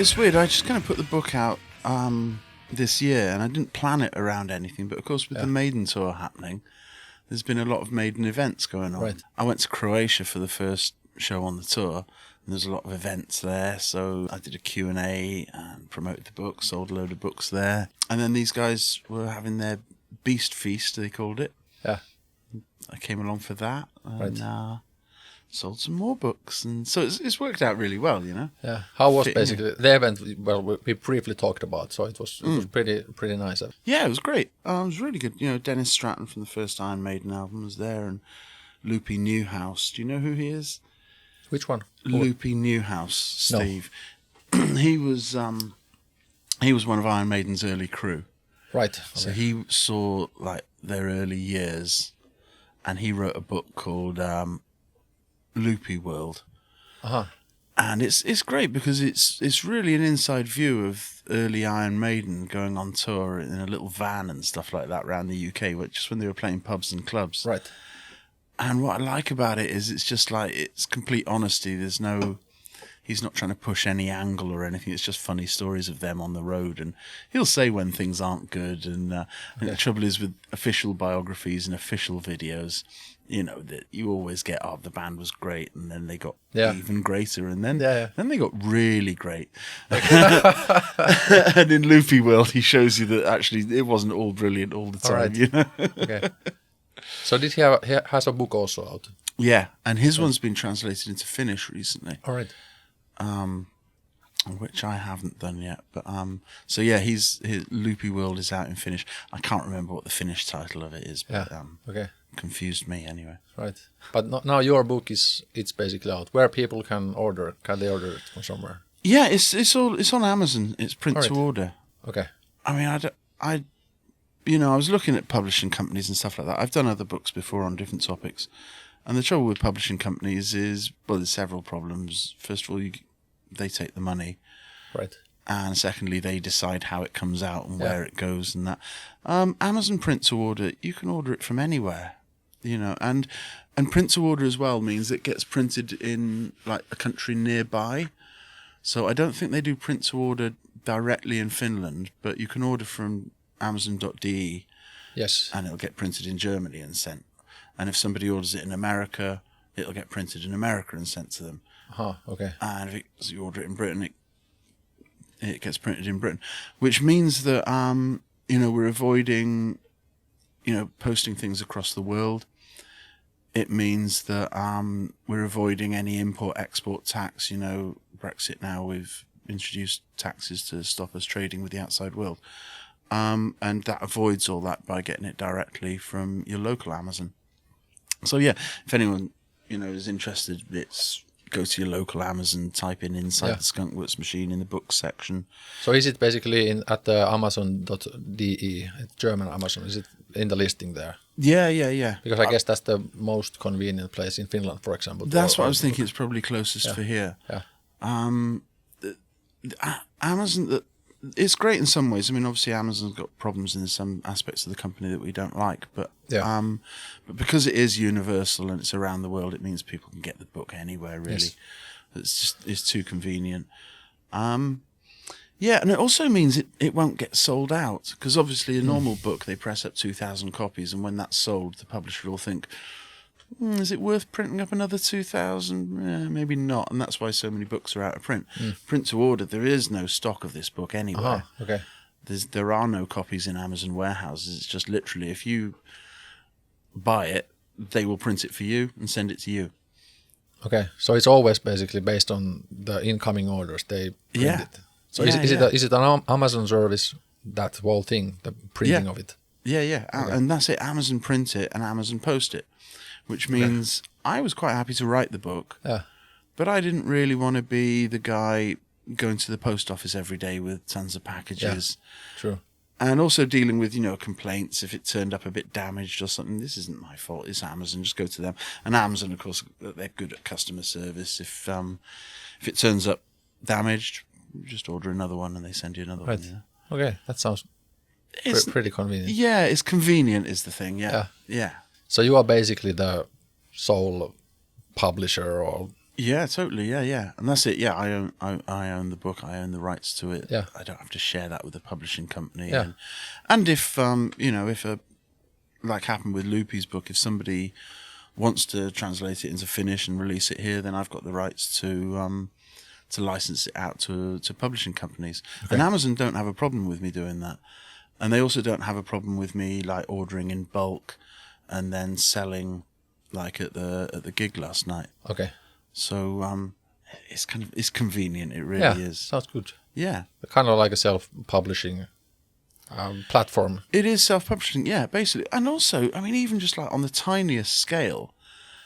It's weird. I just kind of put the book out this year, and I didn't plan it around anything. But of course, with the Maiden tour happening, there's been a lot of Maiden events going on. Right. I went to Croatia for the first show on the tour, and there's a lot of events there. So I did a Q&A and promoted the book, sold a load of books there. And then these guys were having their Beast Feast, they called it. Yeah. I came along for that and sold some more books. And so it's worked out really well, you know. Yeah. How was basically the event? Well, we briefly talked about, so it was pretty nice. Yeah, it was great. It was really good. You know, Dennis Stratton from the first Iron Maiden album was there, and Loopy Newhouse. Do you know who he is? Which one? Loopy Newhouse, Steve. No. He was one of Iron Maiden's early crew. Right. Okay. So he saw like their early years, and he wrote a book called Loopy World. Uh-huh. And it's great because it's really an inside view of early Iron Maiden going on tour in a little van and stuff like that around the UK, just when they were playing pubs and clubs. Right. And what I like about it is it's just like, it's complete honesty. He's not trying to push any angle or anything. It's just funny stories of them on the road. And he'll say when things aren't good. And I think the trouble is with official biographies and official videos, you know, that you always get, the band was great. And then they got even greater. And then they got really great. And in Loopy World, he shows you that actually it wasn't all brilliant all the time, you know? Okay. So did he has a book also out? Yeah, and his one's been translated into Finnish recently. All right. Which I haven't done yet. But so yeah, his Loopy World is out in Finnish. I can't remember what the Finnish title of it is, but confused me anyway. Right. But now your book it's basically out. Where people can they order it from somewhere? Yeah, it's on Amazon. It's print to order. Okay. I mean, I was looking at publishing companies and stuff like that. I've done other books before on different topics. And the trouble with publishing companies is, well, there's several problems. First of all, they take the money. Right. And secondly, they decide how it comes out and where it goes and that. Amazon print to order, you can order it from anywhere, you know. And print to order as well means it gets printed in, like, a country nearby. So I don't think they do print to order directly in Finland, but you can order from Amazon.de. Yes. And it'll get printed in Germany and sent. And if somebody orders it in America, it'll get printed in America and sent to them. Okay. And if you order it in Britain, it gets printed in Britain, which means that we're avoiding, posting things across the world. It means that we're avoiding any import-export tax. You know, Brexit now, we've introduced taxes to stop us trading with the outside world. And that avoids all that by getting it directly from your local Amazon. So yeah, if anyone, is interested, go to your local Amazon, type in inside the Skunkworks machine in the books section. So is it basically at the Amazon.de, German Amazon? Is it in the listing there? Yeah. Because I guess that's the most convenient place in Finland, for example. That's what I was thinking. It's probably closest for here. Yeah. Amazon, it's great in some ways. I mean, obviously Amazon's got problems in some aspects of the company that we don't like, but because it is universal and it's around the world, it means people can get the book anywhere, really. Yes. It's too convenient. And it also means it won't get sold out, because obviously a normal book, they press up 2,000 copies, and when that's sold, the publisher will think, is it worth printing up another 2,000? Maybe not, and that's why so many books are out of print. Print to order, there is no stock of this book anywhere. Okay. There are no copies in Amazon warehouses. It's just literally, if you buy it, they will print it for you and send it to you. Okay, so it's always basically based on the incoming orders. They print it. So is it an Amazon service, that whole thing, the printing of it? Yeah. Okay. And that's it. Amazon print it and Amazon post it. Which means I was quite happy to write the book, but I didn't really want to be the guy going to the post office every day with tons of packages. Yeah, true. And also dealing with, complaints if it turned up a bit damaged or something. This isn't my fault. It's Amazon. Just go to them. And Amazon, of course, they're good at customer service. If it turns up damaged, just order another one and they send you another one. Yeah. Okay, that sounds pretty convenient. Yeah, it's convenient is the thing. Yeah. So you are basically the sole publisher, or Yeah, totally. Yeah. And that's it. Yeah, I own the book. I own the rights to it. Yeah. I don't have to share that with the publishing company. Yeah. And if, if like happened with Loopy's book, if somebody wants to translate it into Finnish and release it here, then I've got the rights to license it out to publishing companies. Okay. And Amazon don't have a problem with me doing that. And they also don't have a problem with me like ordering in bulk and then selling like at the gig last night. Okay. So it's convenient. It really is. Sounds good. Yeah. Kind of like a self-publishing platform. It is self-publishing, yeah, basically. And also, I mean, even just like on the tiniest scale.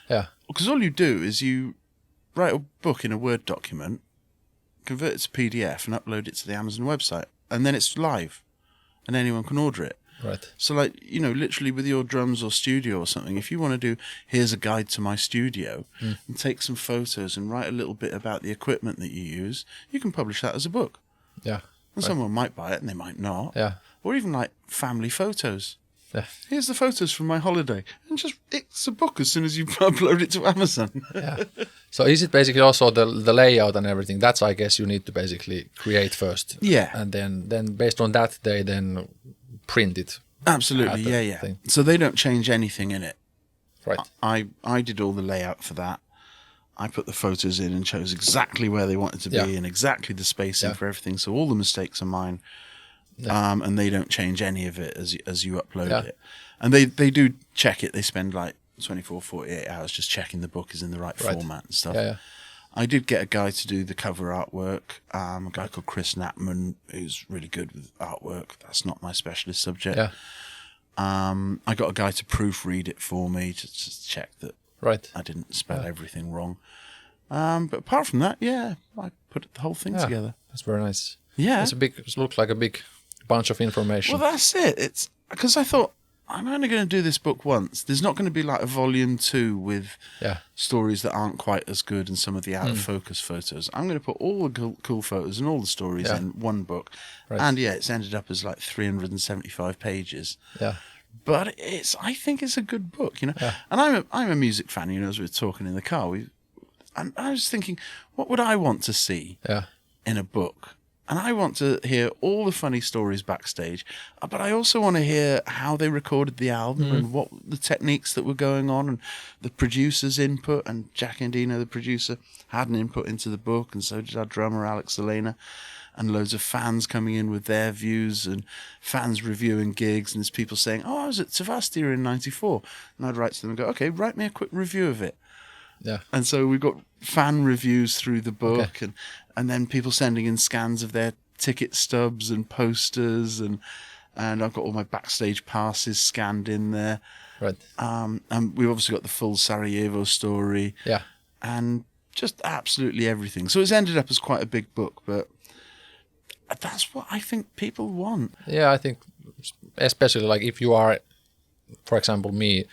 Yeah. Because all you do is you write a book in a Word document, convert it to PDF and upload it to the Amazon website. And then it's live. And anyone can order it. Right. So like, literally with your drums or studio or something, if you want to do, here's a guide to my studio and take some photos and write a little bit about the equipment that you use, you can publish that as a book. Yeah. And someone might buy it and they might not. Yeah. Or even like family photos. Yeah. Here's the photos from my holiday. And it's a book as soon as you upload it to Amazon. Yeah. So is it basically also the layout and everything? That's, I guess, you need to basically create first. Yeah. And then based on that, they then print it. Absolutely, yeah. Thing. So they don't change anything in it. Right. I did all the layout for that. I put the photos in and chose exactly where they wanted to be and exactly the spacing for everything. So all the mistakes are mine. Yeah. And they don't change any of it as you upload it. And they do check it. They spend like 24, 48 hours just checking the book is in the right format and stuff. Yeah. I did get a guy to do the cover artwork, a guy called Chris Knappman, who's really good with artwork. That's not my specialist subject. Yeah. I got a guy to proofread it for me to check that I didn't spell everything wrong. But apart from that, I put the whole thing together. That's very nice. Yeah. It looks like a big bunch of information. Well, that's it. It's because I thought, I'm only going to do this book once. There's not going to be like a volume 2 with stories that aren't quite as good and some of the out of focus photos. I'm going to put all the cool photos and all the stories in one book. Right. And it's ended up as like 375 pages. Yeah. But I think it's a good book, Yeah. And I'm a music fan, as we were talking in the car. And I was thinking, what would I want to see in a book? And I want to hear all the funny stories backstage, but I also want to hear how they recorded the album and what the techniques that were going on and the producer's input. And Jack Endino, the producer, had an input into the book, and so did our drummer, Alex Elena, and loads of fans coming in with their views and fans reviewing gigs. And there's people saying, I was at Tavastia in 94. And I'd write to them and go, okay, write me a quick review of it. Yeah. And so we've got fan reviews through the book and then people sending in scans of their ticket stubs and posters and I've got all my backstage passes scanned in there. Right. And we've obviously got the full Sarajevo story. Yeah. And just absolutely everything. So it's ended up as quite a big book, but that's what I think people want. Yeah, I think especially like if you are, for example, me,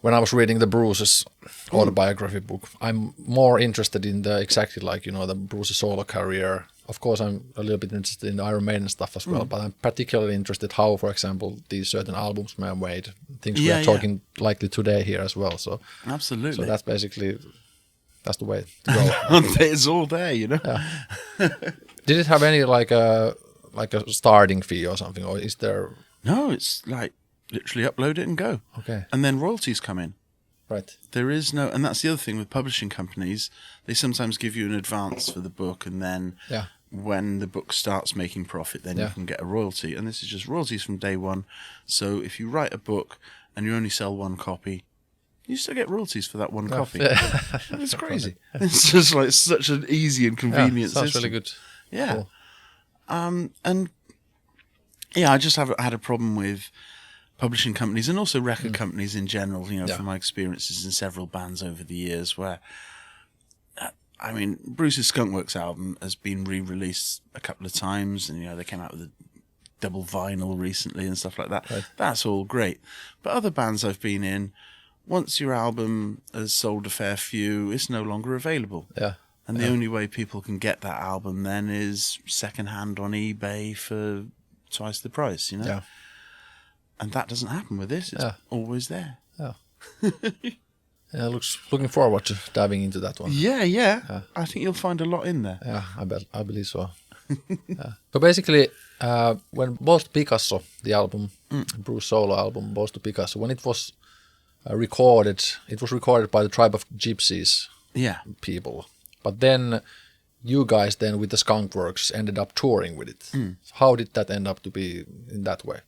when I was reading the Bruce's autobiography book, I'm more interested in the Bruce's solo career. Of course, I'm a little bit interested in the Iron Maiden stuff as well, but I'm particularly interested how, for example, these certain albums were made, things we are talking likely today here as well. So absolutely. So that's basically, that's the way to go. It's all there, Yeah. Did it have any like a starting fee or something, or is there? No, it's like literally upload it and go. Okay. And then royalties come in. Right. There is no, and that's the other thing with publishing companies. They sometimes give you an advance for the book, and then when the book starts making profit, then you can get a royalty. And this is just royalties from day one. So if you write a book and you only sell one copy, you still get royalties for that one copy. It's crazy. It's just like such an easy and convenient sounds system. Really good. Yeah. Cool. And I just had a problem with publishing companies and also record companies in general, from my experiences in several bands over the years where, Bruce's Skunkworks album has been re-released a couple of times and, they came out with a double vinyl recently and stuff like that. Right. That's all great. But other bands I've been in, once your album has sold a fair few, it's no longer available. Yeah. And the only way people can get that album then is secondhand on eBay for twice the price, Yeah. And that doesn't happen with this. It's always there. Yeah. Looking forward to diving into that one. Yeah. I think you'll find a lot in there. Yeah, I believe so. So basically, when both Picasso, the album, Bruce solo album, both to Picasso, when it was recorded by the Tribe of Gypsies people. But then you guys with the Skunkworks ended up touring with it. How did that end up to be in that way?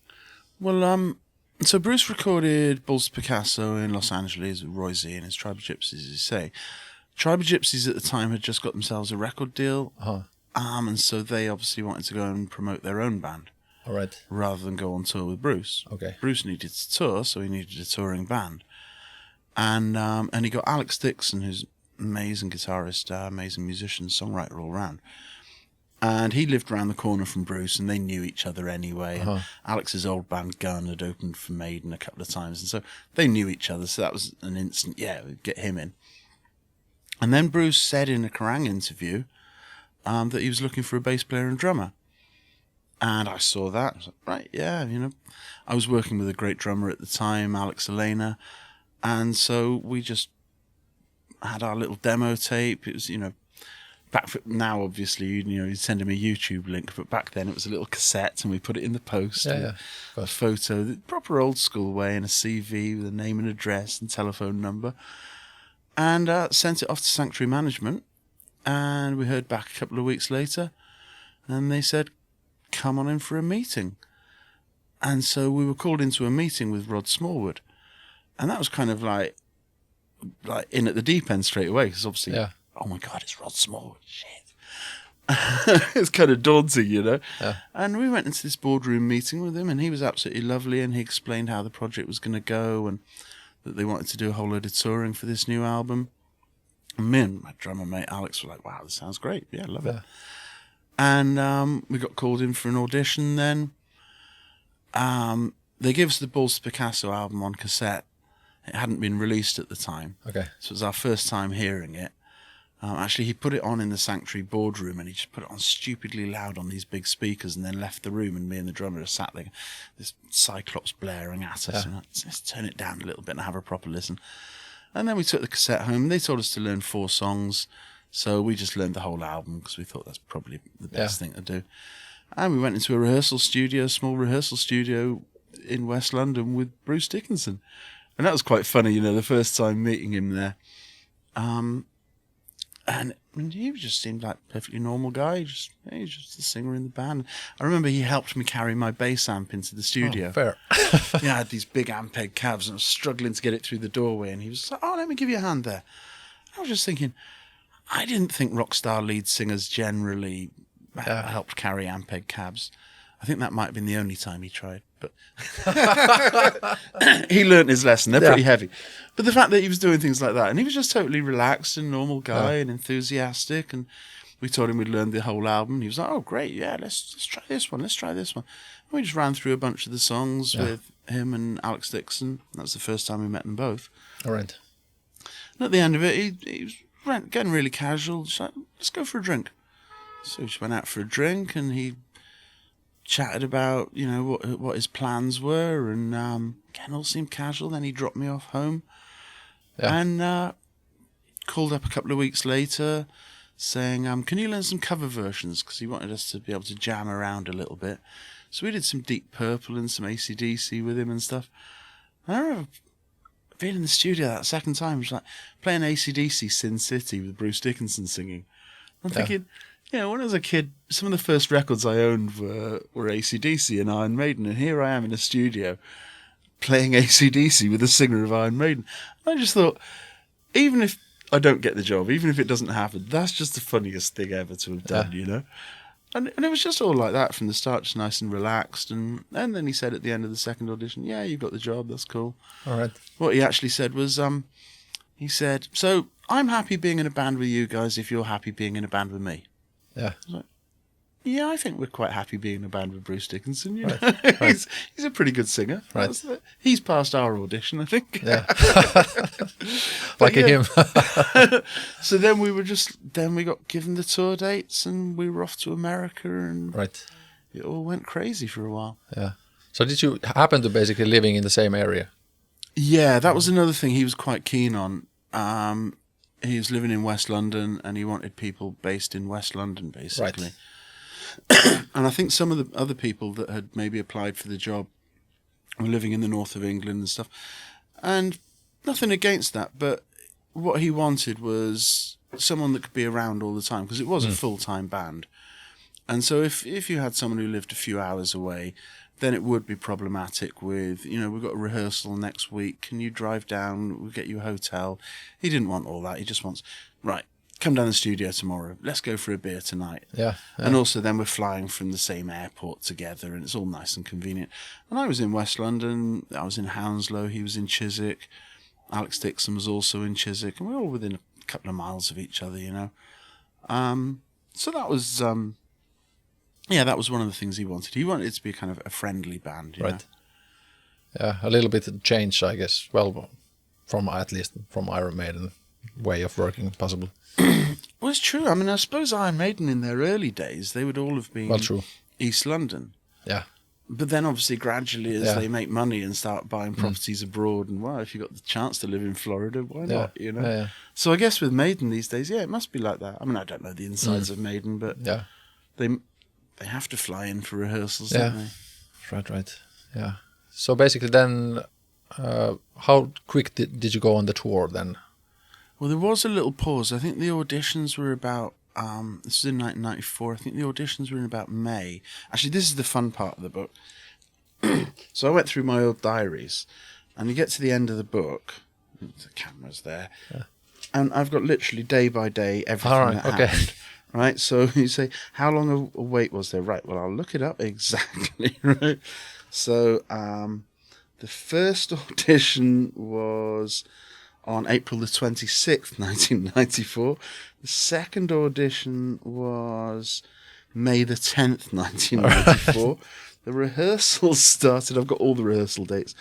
Well, so Bruce recorded Bulls to Picasso in Los Angeles with Roy Z and his Tribe of Gypsies, as you say. Tribe of Gypsies at the time had just got themselves a record deal. And so they obviously wanted to go and promote their own band. All right. Rather than go on tour with Bruce. Okay. Bruce needed to tour, so he needed a touring band. And he got Alex Dickinson, who's an amazing guitarist, amazing musician, songwriter all round. And he lived around the corner from Bruce, and they knew each other anyway. And Alex's old band Gun had opened for Maiden a couple of times, and so they knew each other. So that was an instant, we'd get him in. And then Bruce said in a Kerrang interview that he was looking for a bass player and drummer. And I saw that. I was like, right, yeah, I was working with a great drummer at the time, Alex Elena. And so we just had our little demo tape. It was, now obviously, you'd send him a YouTube link, but back then it was a little cassette and we put it in the post. A photo, the proper old school way, and a CV with a name and address and telephone number. And sent it off to Sanctuary Management. And we heard back a couple of weeks later, and they said, come on in for a meeting. And so we were called into a meeting with Rod Smallwood. And that was kind of like in at the deep end straight away, because obviously, oh my God, it's Rod Smallwood, shit. It's kind of daunting, Yeah. And we went into this boardroom meeting with him, and he was absolutely lovely, and he explained how the project was going to go, and that they wanted to do a whole load of touring for this new album. And me and my drummer mate Alex were like, wow, this sounds great. Yeah, love it. And we got called in for an audition then. They gave us the Bulls to Picasso album on cassette. It hadn't been released at the time. Okay. So it was our first time hearing it. Actually, he put it on in the Sanctuary boardroom, and he just put it on stupidly loud on these big speakers and then left the room, and me and the drummer just sat there, this Cyclops blaring at us. And let's turn it down a little bit and have a proper listen. And then we took the cassette home. They told us to learn 4 songs. So we just learned the whole album because we thought that's probably the best thing to do. And we went into a small rehearsal studio in West London with Bruce Dickinson. And that was quite funny, the first time meeting him there. And he just seemed like a perfectly normal guy. He was just a singer in the band. I remember he helped me carry my bass amp into the studio. Oh, fair. I had these big Ampeg cabs, and I was struggling to get it through the doorway. And he was like, let me give you a hand there. I was just thinking, I didn't think rock star lead singers generally helped carry Ampeg cabs. I think that might have been the only time he tried, but he learnt his lesson. They're pretty heavy. But the fact that he was doing things like that, and he was just totally relaxed and normal guy and enthusiastic, and we told him we'd learned the whole album. And he was like, oh, great, let's try this one, And we just ran through a bunch of the songs with him and Alex Dickinson. That was the first time we met them both. All right. And at the end of it, he was getting really casual. Just like, let's go for a drink. So we just went out for a drink, and he chatted about, what his plans were, and again, all seemed casual. Then he dropped me off home, and called up a couple of weeks later, saying, "Can you learn some cover versions?" Because he wanted us to be able to jam around a little bit. So we did some Deep Purple and some AC/DC with him and stuff. And I remember being in the studio that second time, it was like playing AC/DC Sin City with Bruce Dickinson singing. I'm thinking, when I was a kid, some of the first records I owned were AC/DC and Iron Maiden, and here I am in a studio playing AC/DC with a singer of Iron Maiden. And I just thought, even if I don't get the job, even if it doesn't happen, that's just the funniest thing ever to have done, And it was just all like that from the start, just nice and relaxed. And then he said at the end of the second audition, yeah, you got the job, that's cool. All right. What he actually said was, he said, so I'm happy being in a band with you guys if you're happy being in a band with me. Yeah. I was like, yeah, I think we're quite happy being in a band with Bruce Dickinson. Right. He's a pretty good singer. Right. He's passed our audition, I think. Yeah. Lucky him. So then we got given the tour dates, and we were off to America, and it all went crazy for a while. Yeah. So did you happen to basically living in the same area? Yeah, that was another thing he was quite keen on. he was living in West London, and he wanted people based in West London, basically. And I think some of the other people that had maybe applied for the job were living in the north of England and stuff. And nothing against that, but what he wanted was someone that could be around all the time, because it was a full-time band. And so if you had someone who lived a few hours away, then it would be problematic with, we've got a rehearsal next week. Can you drive down? We'll get you a hotel. He didn't want all that. He just wants, right, come down to the studio tomorrow. Let's go for a beer tonight. Yeah. And also then we're flying from the same airport together, and it's all nice and convenient. And I was in West London. I was in Hounslow. He was in Chiswick. Alex Dickinson was also in Chiswick. And we were all within a couple of miles of each other, So that was... that was one of the things he wanted. He wanted it to be kind of a friendly band, you know? Yeah, a little bit of change, I guess. Well, at least from Iron Maiden way of working, possible. Well, it's true. I mean, I suppose Iron Maiden in their early days, they would all have been East London. Yeah. But then obviously gradually as they make money and start buying properties abroad, and if you got the chance to live in Florida, why not, Yeah. So I guess with Maiden these days, it must be like that. I mean, I don't know the insides of Maiden, but they have to fly in for rehearsals, don't they? Right. Yeah. So basically then, how quick did you go on the tour then? Well, there was a little pause. I think the auditions were about, this was in 1994, I think the auditions were in about May. Actually, this is the fun part of the book. So I went through my old diaries, and you get to the end of the book, the camera's there, and I've got literally day by day everything that happened. Right, so you say, how long a wait was there? Right, well, I'll look it up exactly, right? So the first audition was on April the 26th, 1994. The second audition was May the 10th, 1994. The rehearsals started, I've got all the rehearsal dates,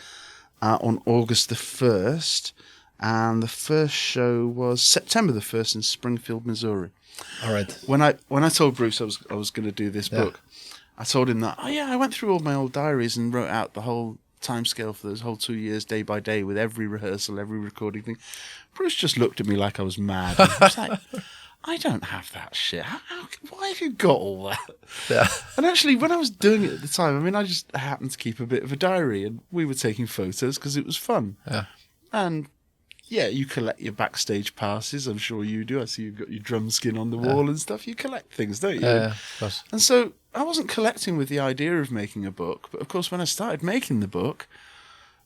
on August the 1st. And the first show was September the 1st in Springfield, Missouri. All right. When I told Bruce I was going to do this book, I told him that, I went through all my old diaries and wrote out the whole timescale for those whole 2 years, day by day, with every rehearsal, every recording thing. Bruce just looked at me like I was mad. He was like, I don't have that shit. Why have you got all that? Yeah. And actually, when I was doing it at the time, I mean, I just happened to keep a bit of a diary, and we were taking photos because it was fun. Yeah. And you collect your backstage passes. I'm sure you do. I see you've got your drum skin on the wall and stuff. You collect things, don't you? Yeah, of course. And so I wasn't collecting with the idea of making a book. But of course, when I started making the book,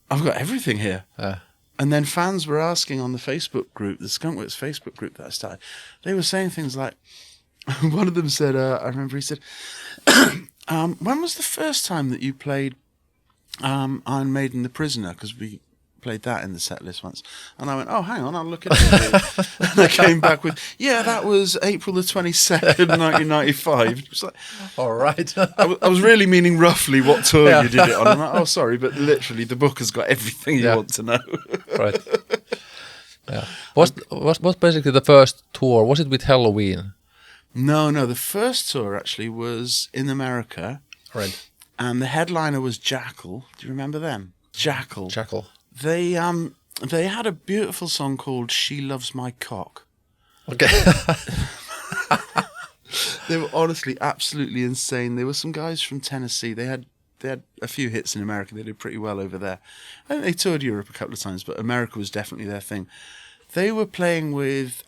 I've got everything here. And then fans were asking on the Facebook group, the Skunkworks Facebook group that I started, they were saying things like, one of them said, I remember he said, when was the first time that you played Iron Maiden The Prisoner? Because we played that in the set list once. And I went, hang on, I'll look it up. And I came back with, that was April the 22nd, 1995. It was like, all right. I was really meaning roughly what tour you did it on. I'm like, sorry, but literally the book has got everything you want to know. Right. Yeah. Was basically the first tour, was it with Helloween? No, the first tour actually was in America. Right. And the headliner was Jackal. Do you remember them? Jackal. They had a beautiful song called She Loves My Cock. Okay. They were honestly absolutely insane. There were some guys from Tennessee. They had a few hits in America. They did pretty well over there. I think they toured Europe a couple of times, but America was definitely their thing. They were playing with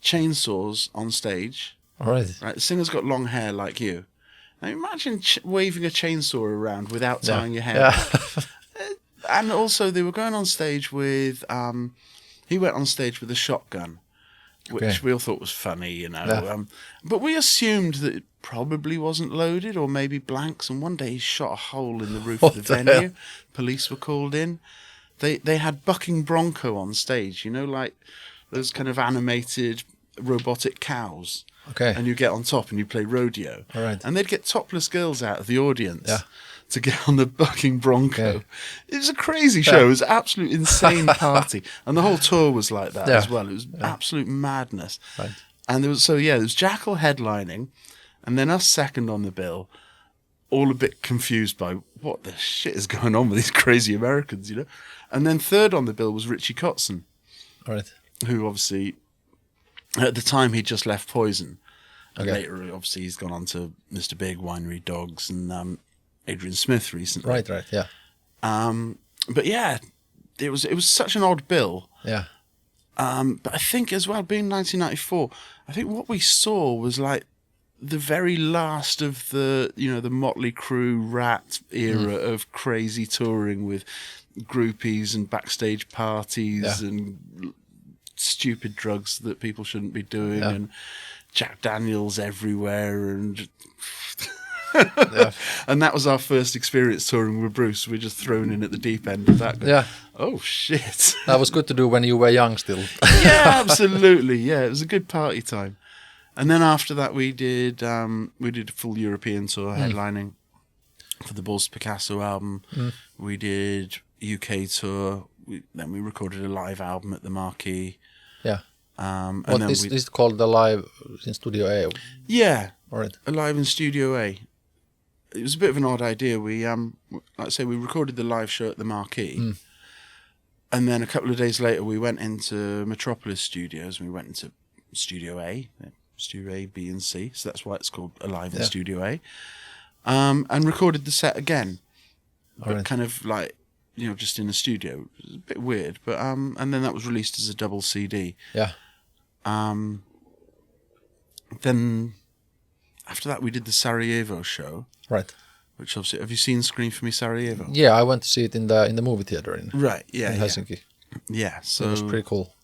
chainsaws on stage. All right. Right. The singer's got long hair like you. Now imagine waving a chainsaw around without tying your hair. Yeah. And also they were going on stage with, he went on stage with a shotgun, which we all thought was funny, Yeah. But we assumed that it probably wasn't loaded or maybe blanks. And one day he shot a hole in the roof of the venue. Hell? Police were called in. They had bucking bronco on stage, like those kind of animated robotic cows. Okay. And you get on top and you play rodeo. All right. And they'd get topless girls out of the audience to get on the bucking bronco. Okay. It was a crazy show. It was an absolute insane party. And the whole tour was like that as well. It was absolute madness. Right. And there was Jackal headlining, and then us second on the bill, all a bit confused by what the shit is going on with these crazy Americans, And then third on the bill was Richie Kotzen. All right. who obviously, at the time, he'd just left Poison. And Okay. later, obviously, he's gone on to Mr. Big, Winery Dogs, and Adrian Smith recently. Right, yeah. But yeah, it was such an odd bill. Yeah. But I think as well, being 1994, I think what we saw was like the very last of the Motley Crue Rat era of crazy touring with groupies and backstage parties and stupid drugs that people shouldn't be doing and Jack Daniels everywhere and and that was our first experience touring with Bruce. We're just thrown in at the deep end of that. Yeah. Oh shit. That was good to do when you were young still. Yeah, absolutely. Yeah, it was a good party time. And then after that, we did a full European tour headlining for the Balls to Picasso album. We did UK tour. Then we recorded a live album at the Marquee. Yeah. And What then is this called the live in Studio A? Yeah, All right. live in Studio A. It was a bit of an odd idea. We like I say, we recorded the live show at the Marquee. And then a couple of days later, we went into Metropolis Studios and we went into Studio A, Studio A, B, and C. So that's why it's called Alive in Studio A. And recorded the set again. But kind of like, just in a studio. It was a bit weird. But and then that was released as a double CD. Yeah. Then after that, we did the Sarajevo show. Right. Which obviously, have you seen Scream For Me Sarajevo? Yeah, I went to see it in the movie theater in Helsinki. Yeah, so It was pretty cool.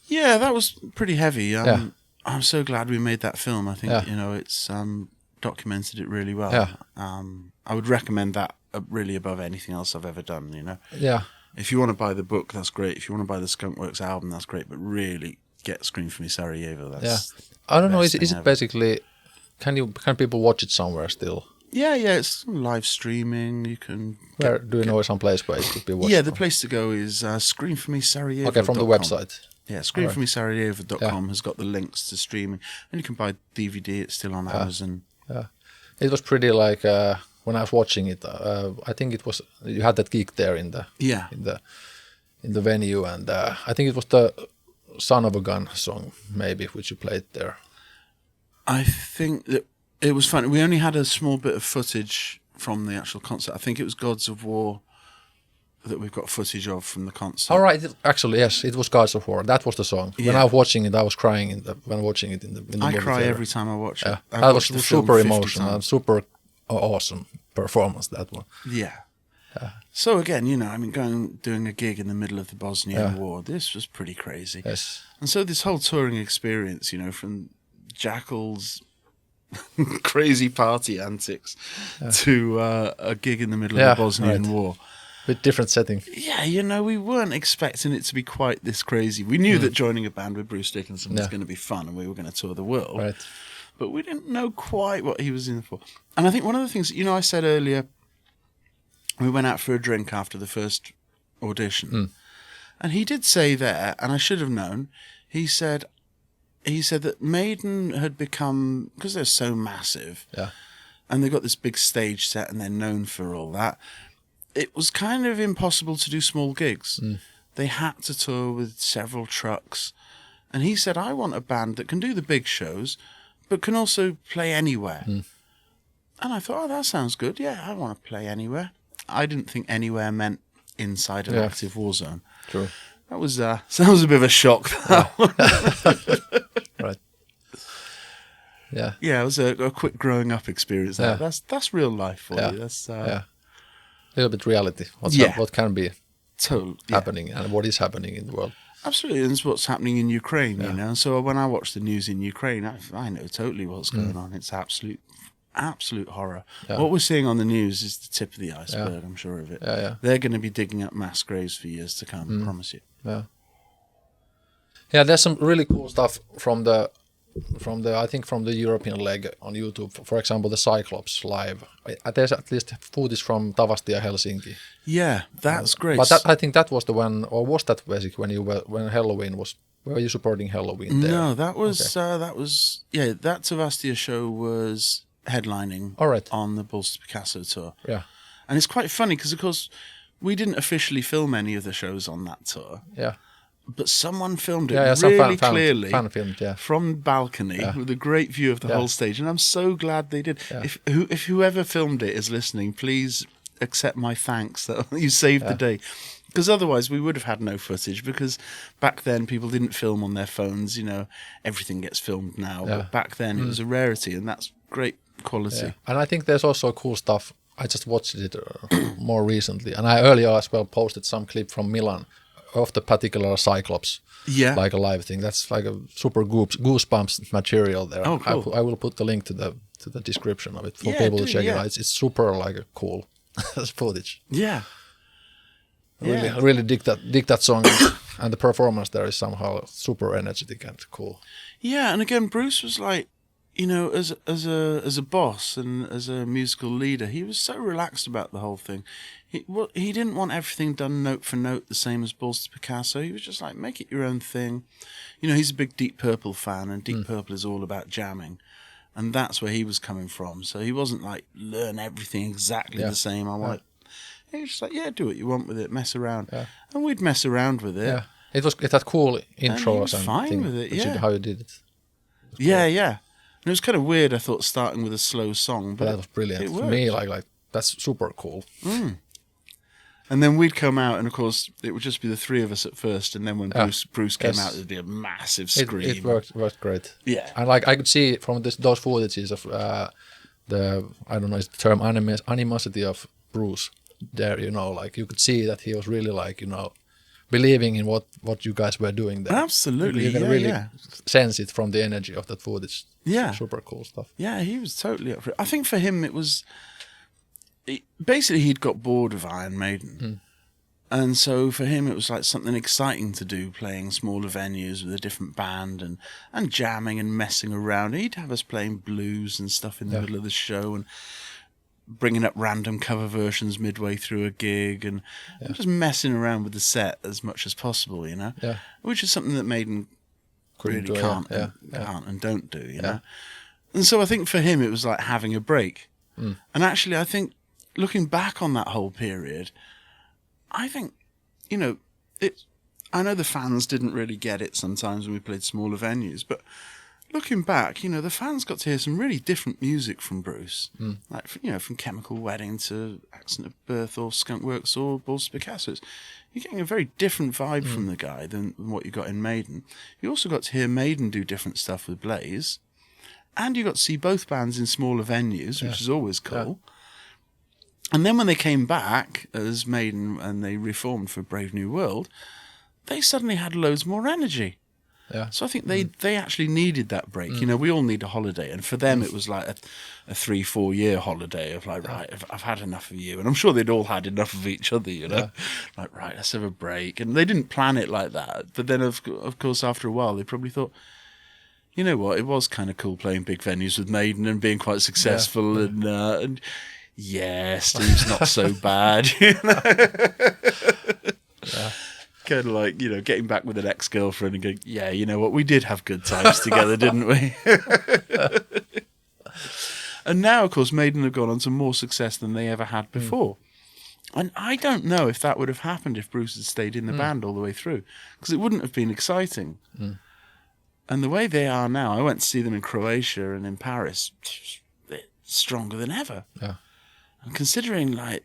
Yeah, that was pretty heavy. I'm so glad we made that film. I think it's documented it really well. Yeah. I would recommend that really above anything else I've ever done. Yeah. If you want to buy the book, that's great. If you want to buy the Skunkworks album, that's great. But really, get Scream For Me Sarajevo. That's I don't know. Is thing it ever. basically? Can people watch it somewhere still? Yeah. It's live streaming. You can. Where do you know some place where it could be watched? Yeah, the place to go is Scream For Me Sarajevo. Okay, from the website. Yeah, screamformesarajevo.com has got the links to streaming, and you can buy DVD. It's still on Amazon. Yeah, it was pretty like when I was watching it. I think it was you had that gig there in the venue, and I think it was the "Son of a Gun" song maybe which you played there. I think that it was fun. We only had a small bit of footage from the actual concert. I think it was Gods of War that we've got footage of from the concert. All right, actually, yes, it was Gods of War. That was the song. When I was watching it, I was crying when watching it in the I cry theater. every time I watch it. That was the film super 50 emotional and times. super awesome performance, that one. Yeah. So again, doing a gig in the middle of the Bosnian War, this was pretty crazy. Yes. And so this whole touring experience, from Jackal's crazy party antics to a gig in the middle of the Bosnian War. With different setting. Yeah, we weren't expecting it to be quite this crazy. We knew that joining a band with Bruce Dickinson was going to be fun and we were going to tour the world. Right. But we didn't know quite what he was in for. And I think one of the things, I said earlier, we went out for a drink after the first audition. And he did say there, and I should have known, he said that Maiden had become, because they're so massive, and they've got this big stage set and they're known for all that, it was kind of impossible to do small gigs. They had to tour with several trucks. And he said, I want a band that can do the big shows, but can also play anywhere. And I thought, that sounds good. Yeah, I want to play anywhere. I didn't think anywhere meant inside an active war zone. True. That was a bit of a shock. Right. Yeah. Yeah, it was a quick growing up experience. Yeah. That's real life for you. That's a little bit reality. What can be happening and what is happening in the world. Absolutely, and it's what's happening in Ukraine, So when I watch the news in Ukraine, I know totally what's going on. It's absolute horror. What we're seeing on the news is the tip of the iceberg, I'm sure of it. They're going to be digging up mass graves for years to come, I promise you. Yeah, there's some really cool stuff from the European leg on YouTube. For example, the Cyclops live. There's at least footage from Tavastia, Helsinki. Yeah, that's great. But I think that was the one, or was that basically when Helloween was? Were you supporting Helloween there? No, that was that Tavastia show was headlining on the Balls to Picasso tour. Yeah, and it's quite funny because of course we didn't officially film any of the shows on that tour. Yeah. but someone filmed it Yeah, really clearly fan filmed, yeah. from the balcony with a great view of the whole stage, and I'm so glad they did. Yeah. If whoever filmed it is listening, please accept my thanks that you saved the day. Because otherwise we would have had no footage, because back then people didn't film on their phones, you know, everything gets filmed now. But back then it was a rarity, and that's great quality. Yeah. And I think there's also cool stuff. I just watched it more recently, and I earlier as well posted some clip from Milan of the particular Cyclops, like a live thing. That's like a super goosebumps material there. Oh, cool. I will put the link to the description of it for people to check it out. It's super like a cool footage. Yeah. Really dig that song, and the performance there is somehow super energetic and cool. Yeah, and again, Bruce was like, you know, as a boss and as a musical leader, he was so relaxed about the whole thing. He didn't want everything done note for note the same as Balls to Picasso. He was just like, make it your own thing. You know, he's a big Deep Purple fan, and Deep Purple is all about jamming. And that's where he was coming from. So he wasn't like, learn everything exactly the same. He was just like, do what you want with it, mess around. Yeah. And we'd mess around with it. Yeah. It had cool intros and fine with it, how you did it. Yeah. And it was kind of weird, I thought, starting with a slow song. But that was brilliant. For me, like that's super cool. And then we'd come out, and of course, it would just be the three of us at first. And then when Bruce came out, there'd be a massive scream. It worked great. Yeah. And like I could see from those footages of the, I don't know, is the term animosity of Bruce there, you know, like you could see that he was really like, you know, believing in what you guys were doing there. Absolutely. You can really sense it from the energy of that footage. Yeah. Super cool stuff. Yeah, he was totally up for it. I think for him it was, basically he'd got bored of Iron Maiden. And so for him it was like something exciting to do, playing smaller venues with a different band and jamming and messing around. He'd have us playing blues and stuff in the middle of the show, and bringing up random cover versions midway through a gig, and just messing around with the set as much as possible, you know, which is something that Maiden really can't and don't do, you know. And so I think for him it was like having a break. And actually I think, looking back on that whole period, I think, you know, I know the fans didn't really get it sometimes when we played smaller venues, but looking back, you know, the fans got to hear some really different music from Bruce. Like, you know, from Chemical Wedding to Accident of Birth or Skunkworks or Balls to Picasso. You're getting a very different vibe from the guy than what you got in Maiden. You also got to hear Maiden do different stuff with Blaze. And you got to see both bands in smaller venues, which is always cool. And then when they came back as Maiden and they reformed for Brave New World, they suddenly had loads more energy. Yeah. So I think they actually needed that break. You know, we all need a holiday. And for them, it was like a 3-4 year holiday of like, right, I've had enough of you. And I'm sure they'd all had enough of each other, you know, like, right, let's have a break. And they didn't plan it like that. But then, of course, after a while, they probably thought, you know what, it was kind of cool playing big venues with Maiden and being quite successful. And Steve's not so bad, you know. Kind of like, you know, getting back with an ex-girlfriend and going, yeah, you know what, we did have good times together, didn't we? And now, of course, Maiden have gone on to more success than they ever had before. And I don't know if that would have happened if Bruce had stayed in the band all the way through, because it wouldn't have been exciting. And the way they are now, I went to see them in Croatia and in Paris, they're stronger than ever. Yeah. And considering, like,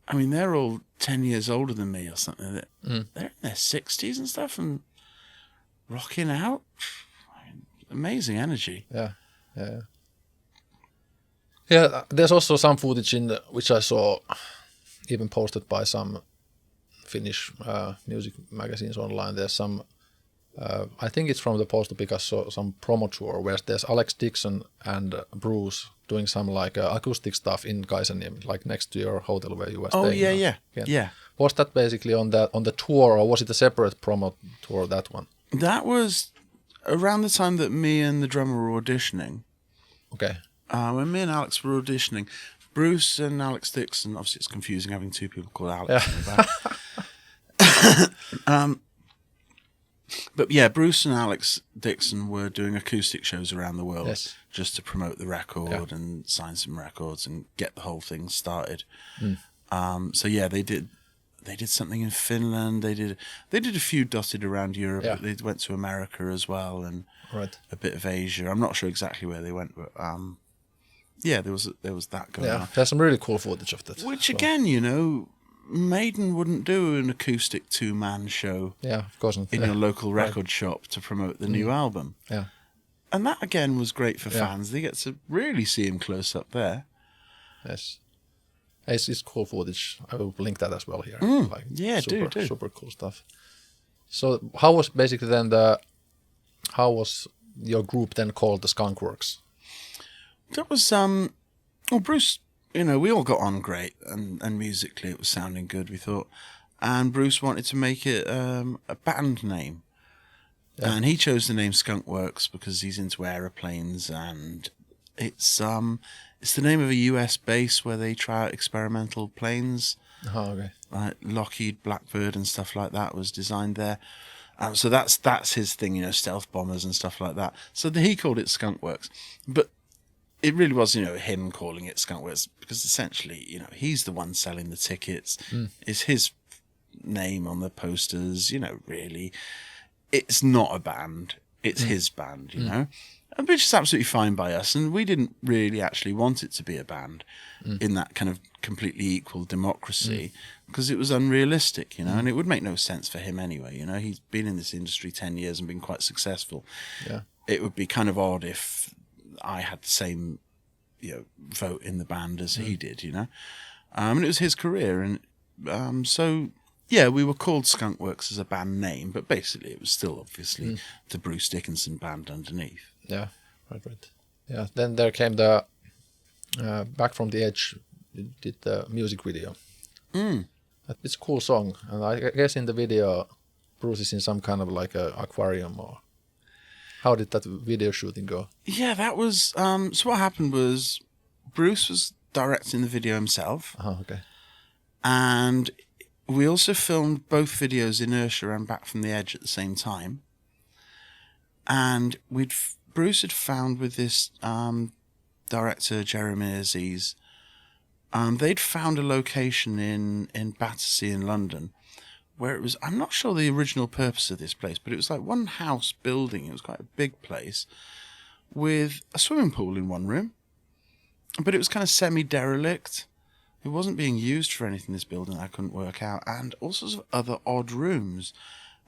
I mean, they're all 10 years older than me or something. They're in their 60s and stuff and rocking out. I mean, amazing energy. Yeah, there's also some footage which I saw even posted by some Finnish music magazines online. There's some, I think it's from the Post to Picasso, some promo tour where there's Alex Dickinson and Bruce doing some like acoustic stuff in Kaisaniemi, like next to your hotel where you were staying. Oh, yeah. Was that basically on the tour, or was it a separate promo tour, that one? That was around the time that me and the drummer were auditioning. Okay. When me and Alex were auditioning, Bruce and Alex Dickinson, obviously it's confusing having two people called Alex in the back. But yeah, Bruce and Alex Dickinson were doing acoustic shows around the world just to promote the record and sign some records and get the whole thing started. So yeah, they did they did something in Finland. They did a few dotted around Europe. Yeah. They went to America as well, and Right. a bit of Asia. I'm not sure exactly where they went, but yeah, there was that going on. There's some really cool footage of that. Which so- again, you know, Maiden wouldn't do an acoustic 2-man show Yeah, of course not. in Yeah. your local record shop to promote the new album. Yeah. And that again was great for Yeah. fans. They get to really see him close up there. Yes. It's cool footage. I will link that as well here. yeah, do. Super cool stuff. So how was basically then how was your group then called the Skunkworks? That was well, Bruce, you know, we all got on great, and musically it was sounding good, we thought. And Bruce wanted to make it a band name. Yeah. And he chose the name Skunkworks because he's into aeroplanes, and it's the name of a US base where they try out experimental planes. Oh, okay. Like Lockheed Blackbird and stuff like that was designed there. So that's his thing, you know, stealth bombers and stuff like that. So he called it Skunkworks. But it really was, you know, him calling it Skunkworks because essentially, you know, he's the one selling the tickets. It's his name on the posters, you know, really. It's not a band. It's his band, you know. Which is absolutely fine by us. And we didn't really actually want it to be a band in that kind of completely equal democracy because it was unrealistic, you know, and it would make no sense for him anyway. You know, he's been in this industry 10 years and been quite successful. Yeah. It would be kind of odd if I had the same, you know, vote in the band as he did, you know. And it was his career. And so, yeah, we were called Skunkworks as a band name, but basically it was still obviously the Bruce Dickinson band underneath. Yeah, right. Yeah, then there came the Back from the Edge, did the music video. It's a cool song, and I guess in the video, Bruce is in some kind of like a aquarium, or how did that video shooting go? Yeah, that was, so what happened was Bruce was directing the video himself, Oh, okay. and we also filmed both videos, Inertia and Back from the Edge, at the same time. And Bruce had found with this director, Jeremy Aziz, they'd found a location in Battersea in London where it was, I'm not sure the original purpose of this place, but it was like one house building. It was quite a big place with a swimming pool in one room, but it was kind of semi-derelict. It wasn't being used for anything, this building, I couldn't work out, and all sorts of other odd rooms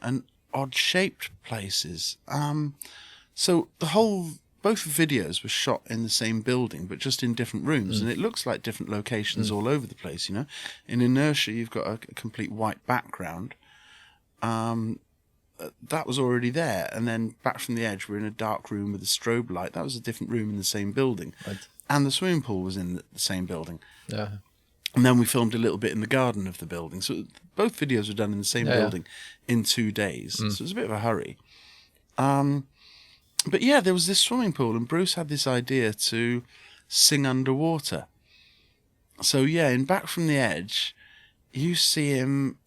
and odd-shaped places. So both videos were shot in the same building, but just in different rooms, and it looks like different locations all over the place, you know. In Inertia, you've got a complete white background. That was already there, and then Back from the Edge, we're in a dark room with a strobe light. That was a different room in the same building. Right. And the swimming pool was in the same building. Yeah. And then we filmed a little bit in the garden of the building. So both videos were done in the same building in 2 days. So it was a bit of a hurry. But yeah, there was this swimming pool, and Bruce had this idea to sing underwater. So yeah, in Back from the Edge, you see him,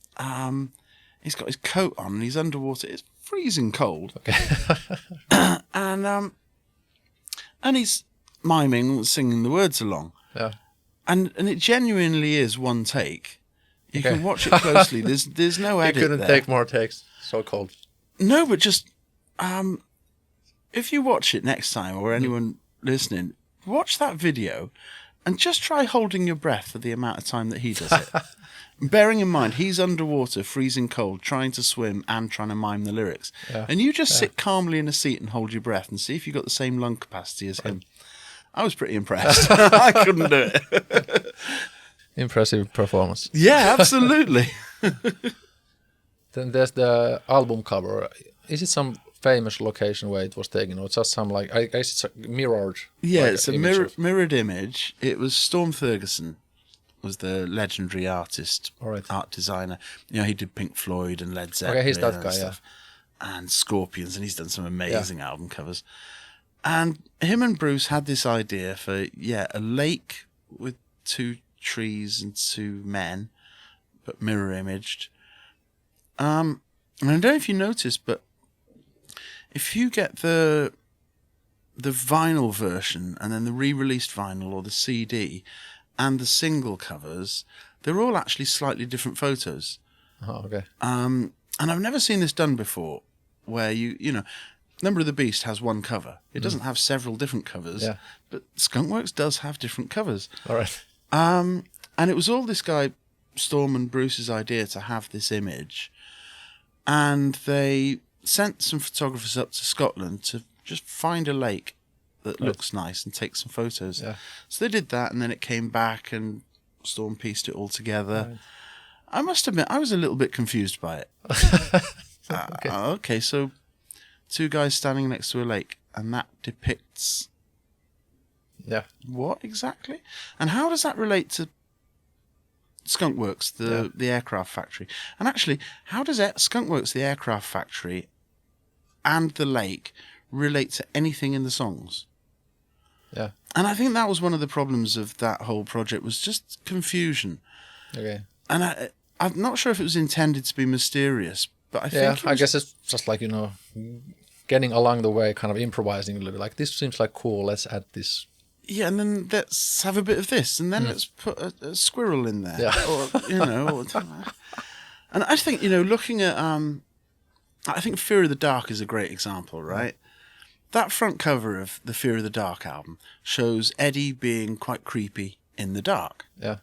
he's got his coat on and he's underwater. It's freezing cold. Okay. And he's miming, singing the words along. Yeah. And it genuinely is one take. You Okay. can watch it closely. There's no You edit couldn't there. take more takes. So cold. No, but just if you watch it next time, or anyone listening, watch that video and just try holding your breath for the amount of time that he does it. Bearing in mind, he's underwater, freezing cold, trying to swim and trying to mime the lyrics. Yeah. And you just sit calmly in a seat and hold your breath and see if you've got the same lung capacity as him. I was pretty impressed. I couldn't do it. Impressive performance. Yeah, absolutely. Then there's the album cover. Is it some famous location where it was taken, or just some like, I guess it's a mirrored? Yeah, like, it's a image of- mirrored image. It was Storm Ferguson, was the legendary artist, All right. art designer. You know, he did Pink Floyd and Led Zeppelin. Okay, he's that and guy, stuff. And Scorpions, and he's done some amazing album covers. And him and Bruce had this idea for, a lake with 2 trees and 2 men, but mirror imaged. And I don't know if you noticed, but if you get the vinyl version and then the re-released vinyl or the CD and the single covers, they're all actually slightly different photos. Oh, okay. And I've never seen this done before, where you know, Number of the Beast has one cover. It doesn't have several different covers, Yeah. but Skunkworks does have different covers. All right. And it was all this guy, Storm and Bruce's idea to have this image. And they sent some photographers up to Scotland to just find a lake that looks nice and take some photos. Yeah. So they did that, and then it came back, and Storm pieced it all together. Right. I must admit, I was a little bit confused by it. Okay, so two guys standing next to a lake, and that depicts Yeah. what exactly? And how does that relate to Skunkworks, the aircraft factory? And actually, how does Skunkworks, the aircraft factory, and the lake relate to anything in the songs? Yeah. And I think that was one of the problems of that whole project, was just confusion. Okay. And I'm not sure if it was intended to be mysterious, but I think I guess it's just like, getting along the way, kind of improvising a little bit. Like, this seems like cool. Let's add this. Yeah, and then let's have a bit of this, and then let's put a squirrel in there. Yeah. Or, and I think, looking at, I think Fear of the Dark is a great example, right? That front cover of the Fear of the Dark album shows Eddie being quite creepy in the dark. Yeah.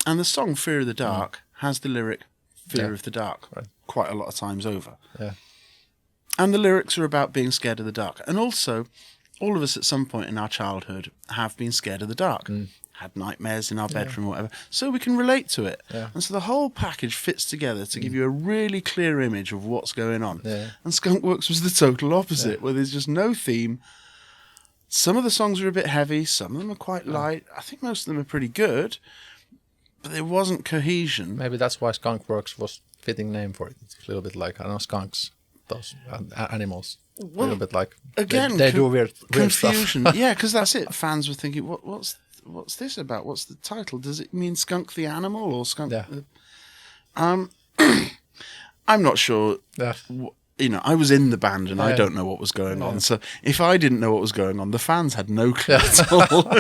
And the song Fear of the Dark has the lyric Fear of the Dark Right. quite a lot of times over. Yeah. And the lyrics are about being scared of the dark. And also, all of us at some point in our childhood have been scared of the dark, had nightmares in our bedroom or whatever, so we can relate to it. Yeah. And so the whole package fits together to give you a really clear image of what's going on. Yeah. And Skunkworks was the total opposite, where there's just no theme. Some of the songs are a bit heavy, some of them are quite light. I think most of them are pretty good, but there wasn't cohesion. Maybe that's why Skunkworks was fitting name for it. It's a little bit like, I don't know, skunks, those animals. A little bit like, Again, they do weird confusion. stuff. Yeah, because that's it. Fans were thinking, what's this about? What's the title? Does it mean Skunk the animal or Skunk? Yeah. I'm not sure. Yeah. I was in the band and I Yeah. don't know what was going on. So if I didn't know what was going on, the fans had no clue at all.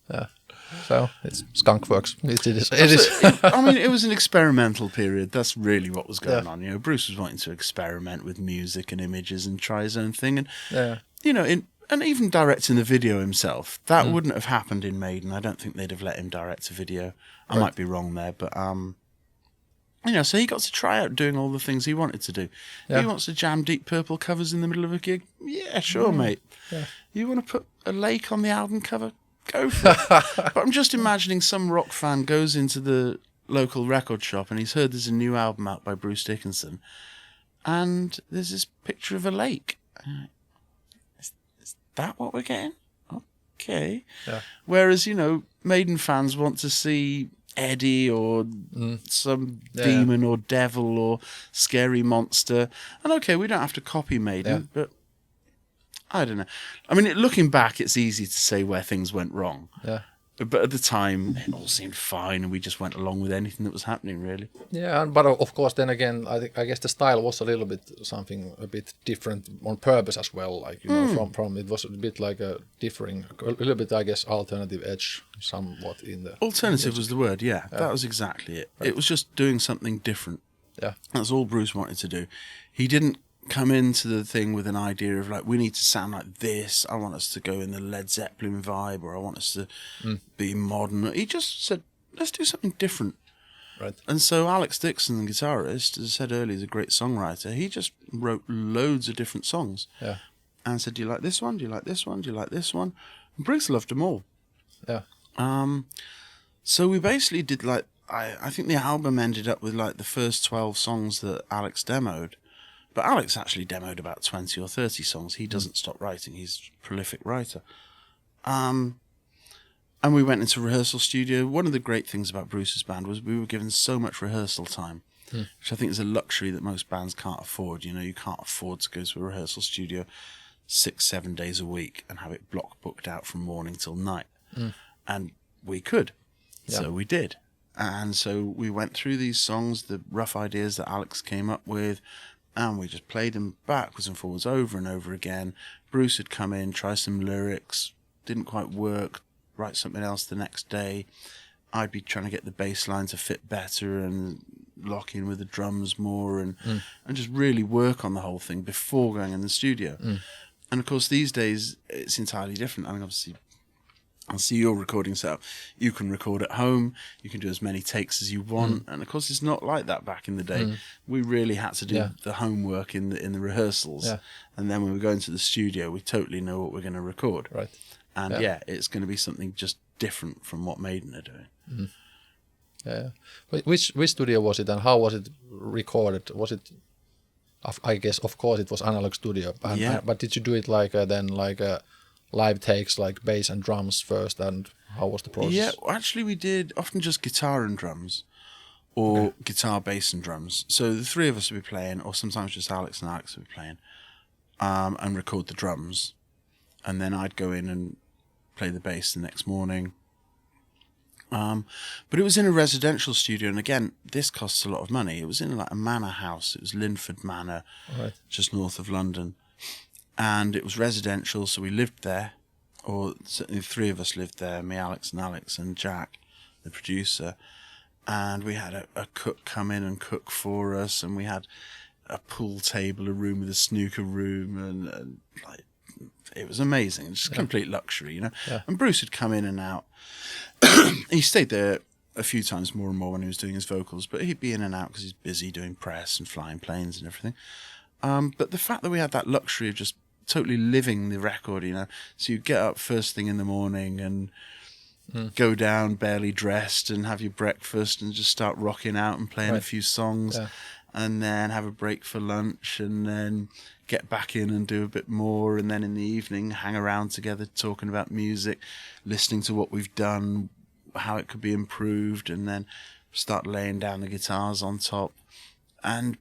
Yeah. So it's Skunkworks. It is. I mean, it was an experimental period. That's really what was going on. Bruce was wanting to experiment with music and images and try his own thing. And, Yeah. and even directing the video himself, that wouldn't have happened in Maiden. I don't think they'd have let him direct a video. I might be wrong there, but, so he got to try out doing all the things he wanted to do. Yeah. He wants to jam Deep Purple covers in the middle of a gig? Yeah, sure, mate. Yeah. You want to put a lake on the album cover? Go for it. But I'm just imagining some rock fan goes into the local record shop and he's heard there's a new album out by Bruce Dickinson, and there's this picture of a lake. Is that what we're getting? Okay. Yeah. Whereas, Maiden fans want to see Eddie or some demon or devil or scary monster. And okay, we don't have to copy Maiden, but I don't know. I mean, looking back, it's easy to say where things went wrong. Yeah. But at the time, it all seemed fine, and we just went along with anything that was happening, really. Yeah, but of course, then again, I guess the style was a little bit something a bit different on purpose as well. Like from it was a bit like a differing, a little bit, I guess, alternative edge, somewhat in the Alternative was the word. Yeah, that was exactly it. Right. It was just doing something different. Yeah, that's all Bruce wanted to do. He didn't come into the thing with an idea of like, we need to sound like this. I want us to go in the Led Zeppelin vibe, or I want us to be modern. He just said, let's do something different. Right. And so Alex Dixon, the guitarist, as I said earlier, is a great songwriter. He just wrote loads of different songs. Yeah. And said, do you like this one? Do you like this one? Do you like this one? And Bruce loved them all. Yeah. So we basically did like, I think the album ended up with like the first 12 songs that Alex demoed. But Alex actually demoed about 20 or 30 songs. He doesn't stop writing. He's a prolific writer. And we went into rehearsal studio. One of the great things about Bruce's band was we were given so much rehearsal time, which I think is a luxury that most bands can't afford. You can't afford to go to a rehearsal studio 6-7 days a week and have it block booked out from morning till night. And we could. Yeah. So we did. And so we went through these songs, the rough ideas that Alex came up with, and we just played them backwards and forwards over and over again. Bruce had come in, try some lyrics, didn't quite work, write something else the next day. I'd be trying to get the bass line to fit better and lock in with the drums more and just really work on the whole thing before going in the studio. And of course, these days, it's entirely different. I mean, obviously, I'll see your recording setup. You can record at home. You can do as many takes as you want. And of course, it's not like that back in the day. We really had to do the homework in the rehearsals. Yeah. And then when we go into the studio, we totally know what we're going to record. Right. And it's going to be something just different from what Maiden are doing. Yeah. Which studio was it and how was it recorded? Was it, I guess, of course, it was analog studio. But did you do it like live takes, like bass and drums first, and how was the process? Yeah, actually we did often just guitar and drums, or guitar, bass and drums. So the three of us would be playing, or sometimes just Alex and Alex would be playing, and record the drums. And then I'd go in and play the bass the next morning. But it was in a residential studio, and again, this costs a lot of money. It was in like a manor house. It was Linford Manor, just north of London. And it was residential, so we lived there, or certainly the three of us lived there, me, Alex, and Jack, the producer. And we had a cook come in and cook for us, and we had a pool table, a room with a snooker room, and like, it was amazing. Just complete luxury, you know. Yeah. And Bruce would come in and out. He stayed there a few times more and more when he was doing his vocals, but he'd be in and out because he's busy doing press and flying planes and everything. But the fact that we had that luxury of just totally living the record, you know, so you get up first thing in the morning and go down barely dressed and have your breakfast and just start rocking out and playing a few songs, and then have a break for lunch and then get back in and do a bit more, and then in the evening hang around together talking about music, listening to what we've done, how it could be improved, and then start laying down the guitars on top. And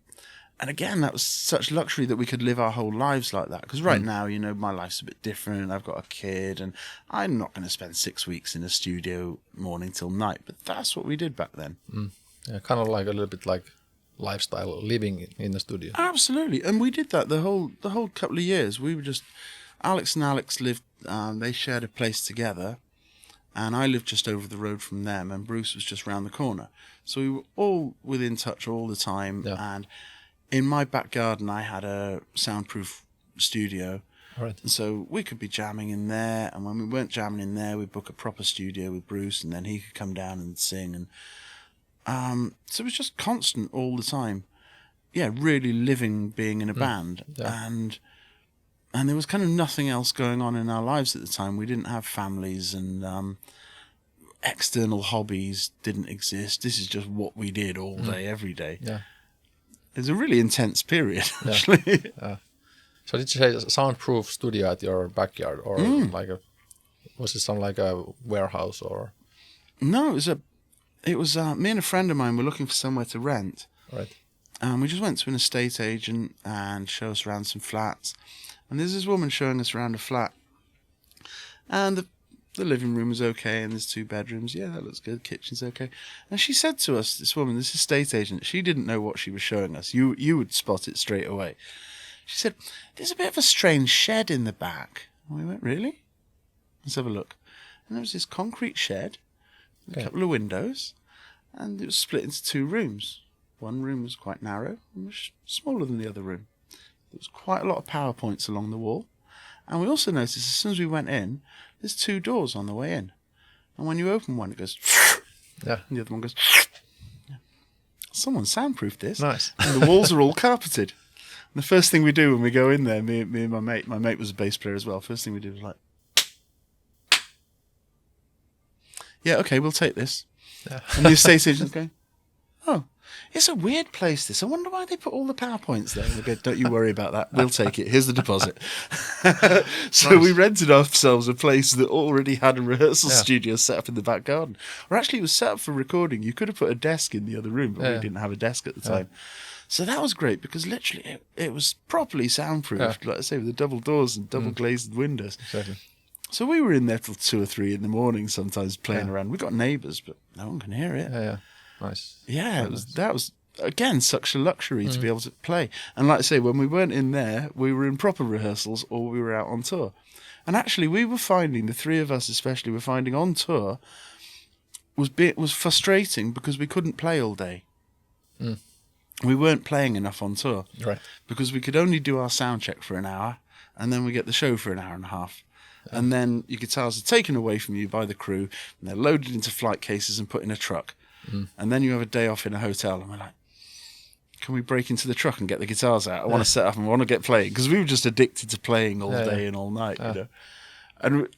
again, that was such luxury that we could live our whole lives like that. Because right now, you know, my life's a bit different. I've got a kid, and I'm not going to spend 6 weeks in a studio morning till night. But that's what we did back then. Yeah, kind of like a little bit like lifestyle, living in the studio. Absolutely, and we did that the whole couple of years. We were just Alex and Alex lived. They shared a place together, and I lived just over the road from them, and Bruce was just round the corner. So we were all within touch all the time, and in my back garden, I had a soundproof studio. Right. And so we could be jamming in there, and when we weren't jamming in there, we'd book a proper studio with Bruce, and then he could come down and sing. And so it was just constant all the time. Yeah, really living, being in a band. Yeah. And there was kind of nothing else going on in our lives at the time. We didn't have families, and external hobbies didn't exist. This is just what we did all day, every day. Yeah. It was a really intense period, actually. So did you say soundproof studio at your backyard, or was it some like a warehouse, or? No, it was me and a friend of mine were looking for somewhere to rent. Right. And we just went to an estate agent and showed us around some flats. And there's this woman showing us around a flat. And the living room was okay, and there's 2 bedrooms. Yeah, that looks good. Kitchen's okay. And she said to us, this woman, this estate agent, she didn't know what she was showing us. You would spot it straight away. She said, there's a bit of a strange shed in the back. And we went, really? Let's have a look. And there was this concrete shed, a couple of windows, and it was split into 2 rooms. One room was quite narrow and was smaller than the other room. There was quite a lot of PowerPoints along the wall. And we also noticed as soon as we went in, there's 2 doors on the way in. And when you open one, it goes... and the other one goes... Someone soundproofed this. Nice. And the walls are all carpeted. And the first thing we do when we go in there, me and my mate was a bass player as well, first thing we do was like... Yeah, okay, we'll take this. Yeah. And the estate agent's going, oh, it's a weird place, this. I wonder why they put all the PowerPoints there. And they go, don't you worry about that. We'll take it. Here's the deposit. So we rented ourselves a place that already had a rehearsal studio set up in the back garden. Or actually, it was set up for recording. You could have put a desk in the other room, but we didn't have a desk at the time. So that was great because literally it was properly soundproofed, like I say, with the double doors and double glazed windows. Exactly. So we were in there till 2 or 3 in the morning, sometimes playing around. We got neighbours, but no one can hear it. Yeah. Nice. Yeah, that was again such a luxury to be able to play. And like I say, when we weren't in there, we were in proper rehearsals or we were out on tour. And actually, we were finding, the 3 of us especially, were finding on tour, was frustrating because we couldn't play all day. We weren't playing enough on tour, Right. because we could only do our sound check for an hour, and then we get the show for an hour and a half. And then your guitars are taken away from you by the crew, and they're loaded into flight cases and put in a truck. And then you have a day off in a hotel, and we're like, can we break into the truck and get the guitars out? I want to set up and I want to get playing, because we were just addicted to playing all day and all night, you know. And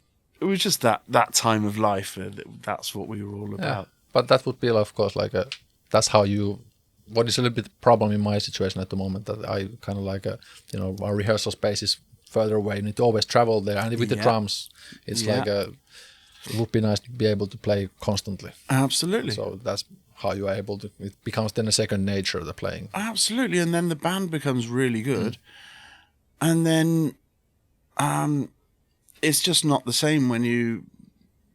it was just that time of life. That's what we were all about. But that would be, of course, like that's how you. What is a little bit the problem in my situation at the moment, that I kind of like our rehearsal space is further away. You need to always travel there, and with the drums, it's like it would be nice to be able to play constantly. Absolutely. So that's how you are able to. It becomes then a second nature, the playing. Absolutely, and then the band becomes really good, and then it's just not the same when you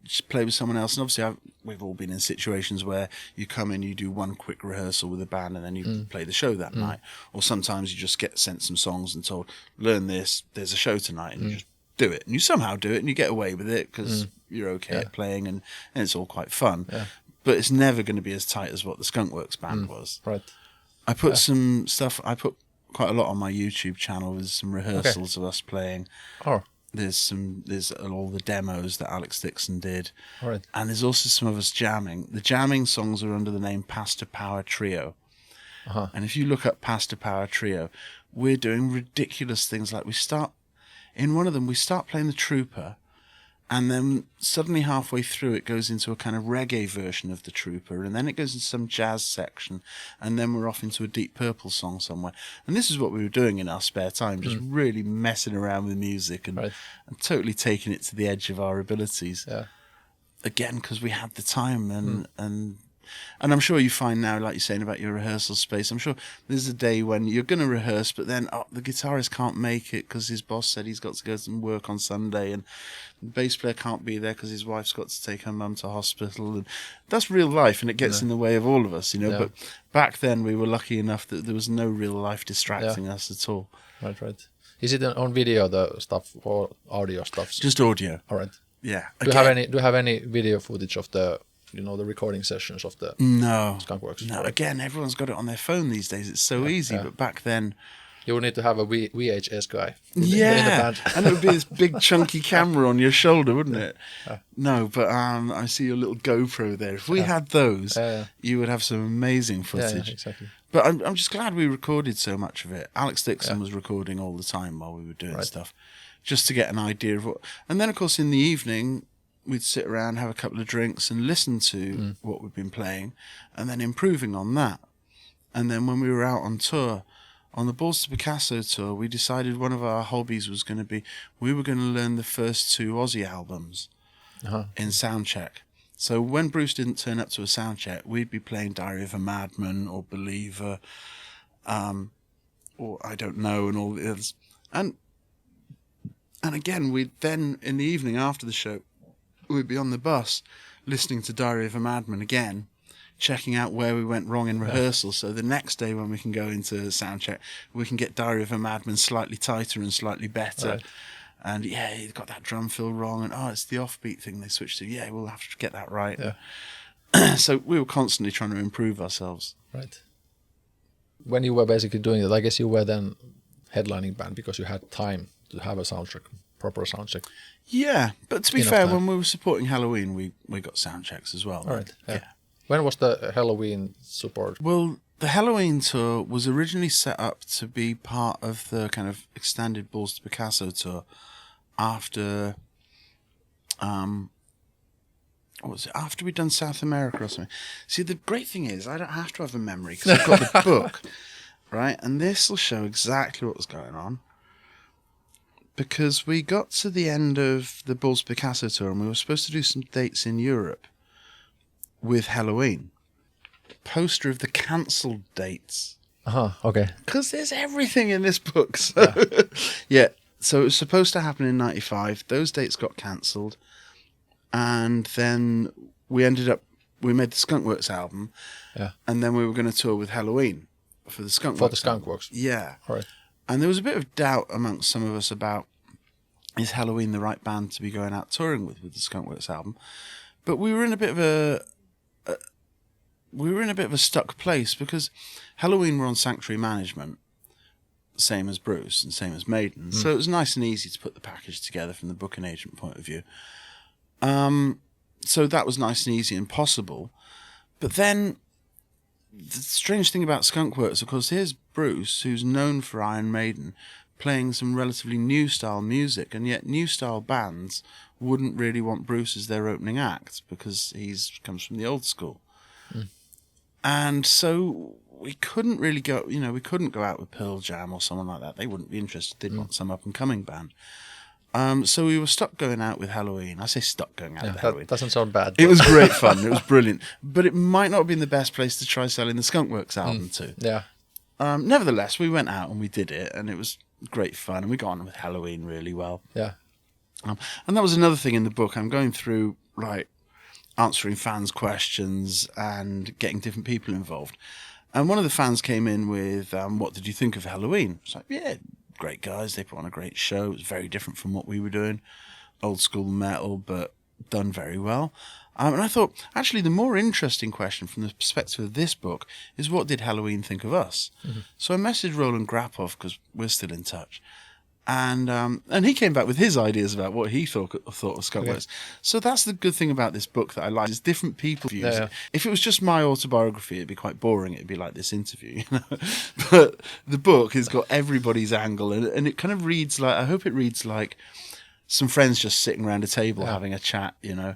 just play with someone else. And obviously, we've all been in situations where you come in, you do one quick rehearsal with a band, and then you play the show that night. Or sometimes you just get sent some songs and told, learn this, there's a show tonight, and you just do it. And you somehow do it, and you get away with it because you're okay at playing, and it's all quite fun. Yeah. But it's never going to be as tight as what the Skunkworks band was. Right. I put some stuff, I put quite a lot on my YouTube channel with some rehearsals of us playing. Oh. There's all the demos that Alex Dickinson did. All right. And there's also some of us jamming. The jamming songs are under the name Pastor Power Trio. And if you look up Pastor Power Trio, we're doing ridiculous things. Like in one of them, we start playing the Trooper, and then suddenly halfway through it goes into a kind of reggae version of the Trooper, and then it goes into some jazz section, and then we're off into a Deep Purple song somewhere. And this is what we were doing in our spare time, just really messing around with music and totally taking it to the edge of our abilities. Yeah. Again, because we had the time, and I'm sure you find now, like you're saying about your rehearsal space, I'm sure there's a day when you're going to rehearse, but then the guitarist can't make it because his boss said he's got to go to work on Sunday, and the bass player can't be there because his wife's got to take her mum to hospital. And that's real life, and it gets in the way of all of us, But back then we were lucky enough that there was no real life distracting us at all. Right. Is it on video, the stuff, or audio stuff? Just audio. All right. Yeah. Do you have any video footage of the the recording sessions of the Skunkworks? No, again, everyone's got it on their phone these days. It's so easy, but back then... You would need to have a VHS guy in the band. And it would be this big chunky camera on your shoulder, wouldn't it? No, but I see your little GoPro there. If we had those, you would have some amazing footage. Yeah, exactly. But I'm just glad we recorded so much of it. Alex Dickinson was recording all the time while we were doing stuff, just to get an idea of what... And then, of course, in the evening... we'd sit around, have a couple of drinks and listen to what we've been playing and then improving on that. And then when we were out on tour, on the Balls to Picasso tour, we decided one of our hobbies was going to be, we were going to learn the first 2 Aussie albums in soundcheck. So when Bruce didn't turn up to a soundcheck, we'd be playing Diary of a Madman or Believer, or I Don't Know, and all the others. And again, we'd then, in the evening after the show, we'd be on the bus listening to Diary of a Madman again, checking out where we went wrong in rehearsal. So the next day when we can go into soundcheck, we can get Diary of a Madman slightly tighter and slightly better. Right. And you've got that drum fill wrong, and it's the offbeat thing they switched to. Yeah, we'll have to get that right. Yeah. So we were constantly trying to improve ourselves. Right. When you were basically doing it, I guess you were then headlining band because you had time to have a soundcheck, proper soundcheck. Yeah, but to be fair, when we were supporting Helloween, we got sound checks as well. All right. Yeah. When was the Helloween support? Well, the Helloween tour was originally set up to be part of the kind of extended Balls to Picasso tour after, what was it? After we'd done South America or something. See, the great thing is I don't have to have a memory because I've got the book, right? And this will show exactly what was going on. Because we got to the end of the Balls Picasso tour and we were supposed to do some dates in Europe with Helloween. Poster of the cancelled dates. Okay. Because there's everything in this book. So, so it was supposed to happen in 95. Those dates got cancelled. And then we made the Skunkworks album. Yeah. And then we were going to tour with Helloween for the Skunkworks. For the Skunkworks. Yeah. All right. And there was a bit of doubt amongst some of us about, is Helloween the right band to be going out touring with the Skunkworks album? But we were in a bit of we were in a bit of a stuck place because Helloween were on Sanctuary Management, same as Bruce and same as Maiden. So it was nice and easy to put the package together from the booking agent point of view. So that was nice and easy and possible. But then the strange thing about Skunkworks, of course, here's Bruce, who's known for Iron Maiden, playing some relatively new style music, and yet new style bands wouldn't really want Bruce as their opening act because comes from the old school. And so we couldn't really go, we couldn't go out with Pearl Jam or someone like that. They wouldn't be interested. They'd want some up and coming band. So we were stuck going out with Helloween. I say stuck going out with Helloween. That doesn't sound bad. It was great fun. It was brilliant. But it might not have been the best place to try selling the Skunkworks album to. Yeah. Nevertheless, we went out and we did it, and it was great fun. And we got on with Helloween really well. Yeah. And that was another thing in the book. I'm going through, answering fans' questions and getting different people involved. And one of the fans came in with, what did you think of Helloween? It's like, yeah, great guys. They put on a great show. It was very different from what we were doing. Old school metal, but done very well. And I thought, actually, the more interesting question from the perspective of this book is, what did Helloween think of us? So I messaged Roland Grapov, because we're still in touch. And he came back with his ideas about what he thought of Skunkworks. Okay. So that's the good thing about this book that I like, is different people's views. Yeah. If it was just my autobiography, it'd be quite boring. It'd be like this interview, But the book has got everybody's angle, and it kind of reads like, I hope it reads like some friends just sitting around a table having a chat, Yeah.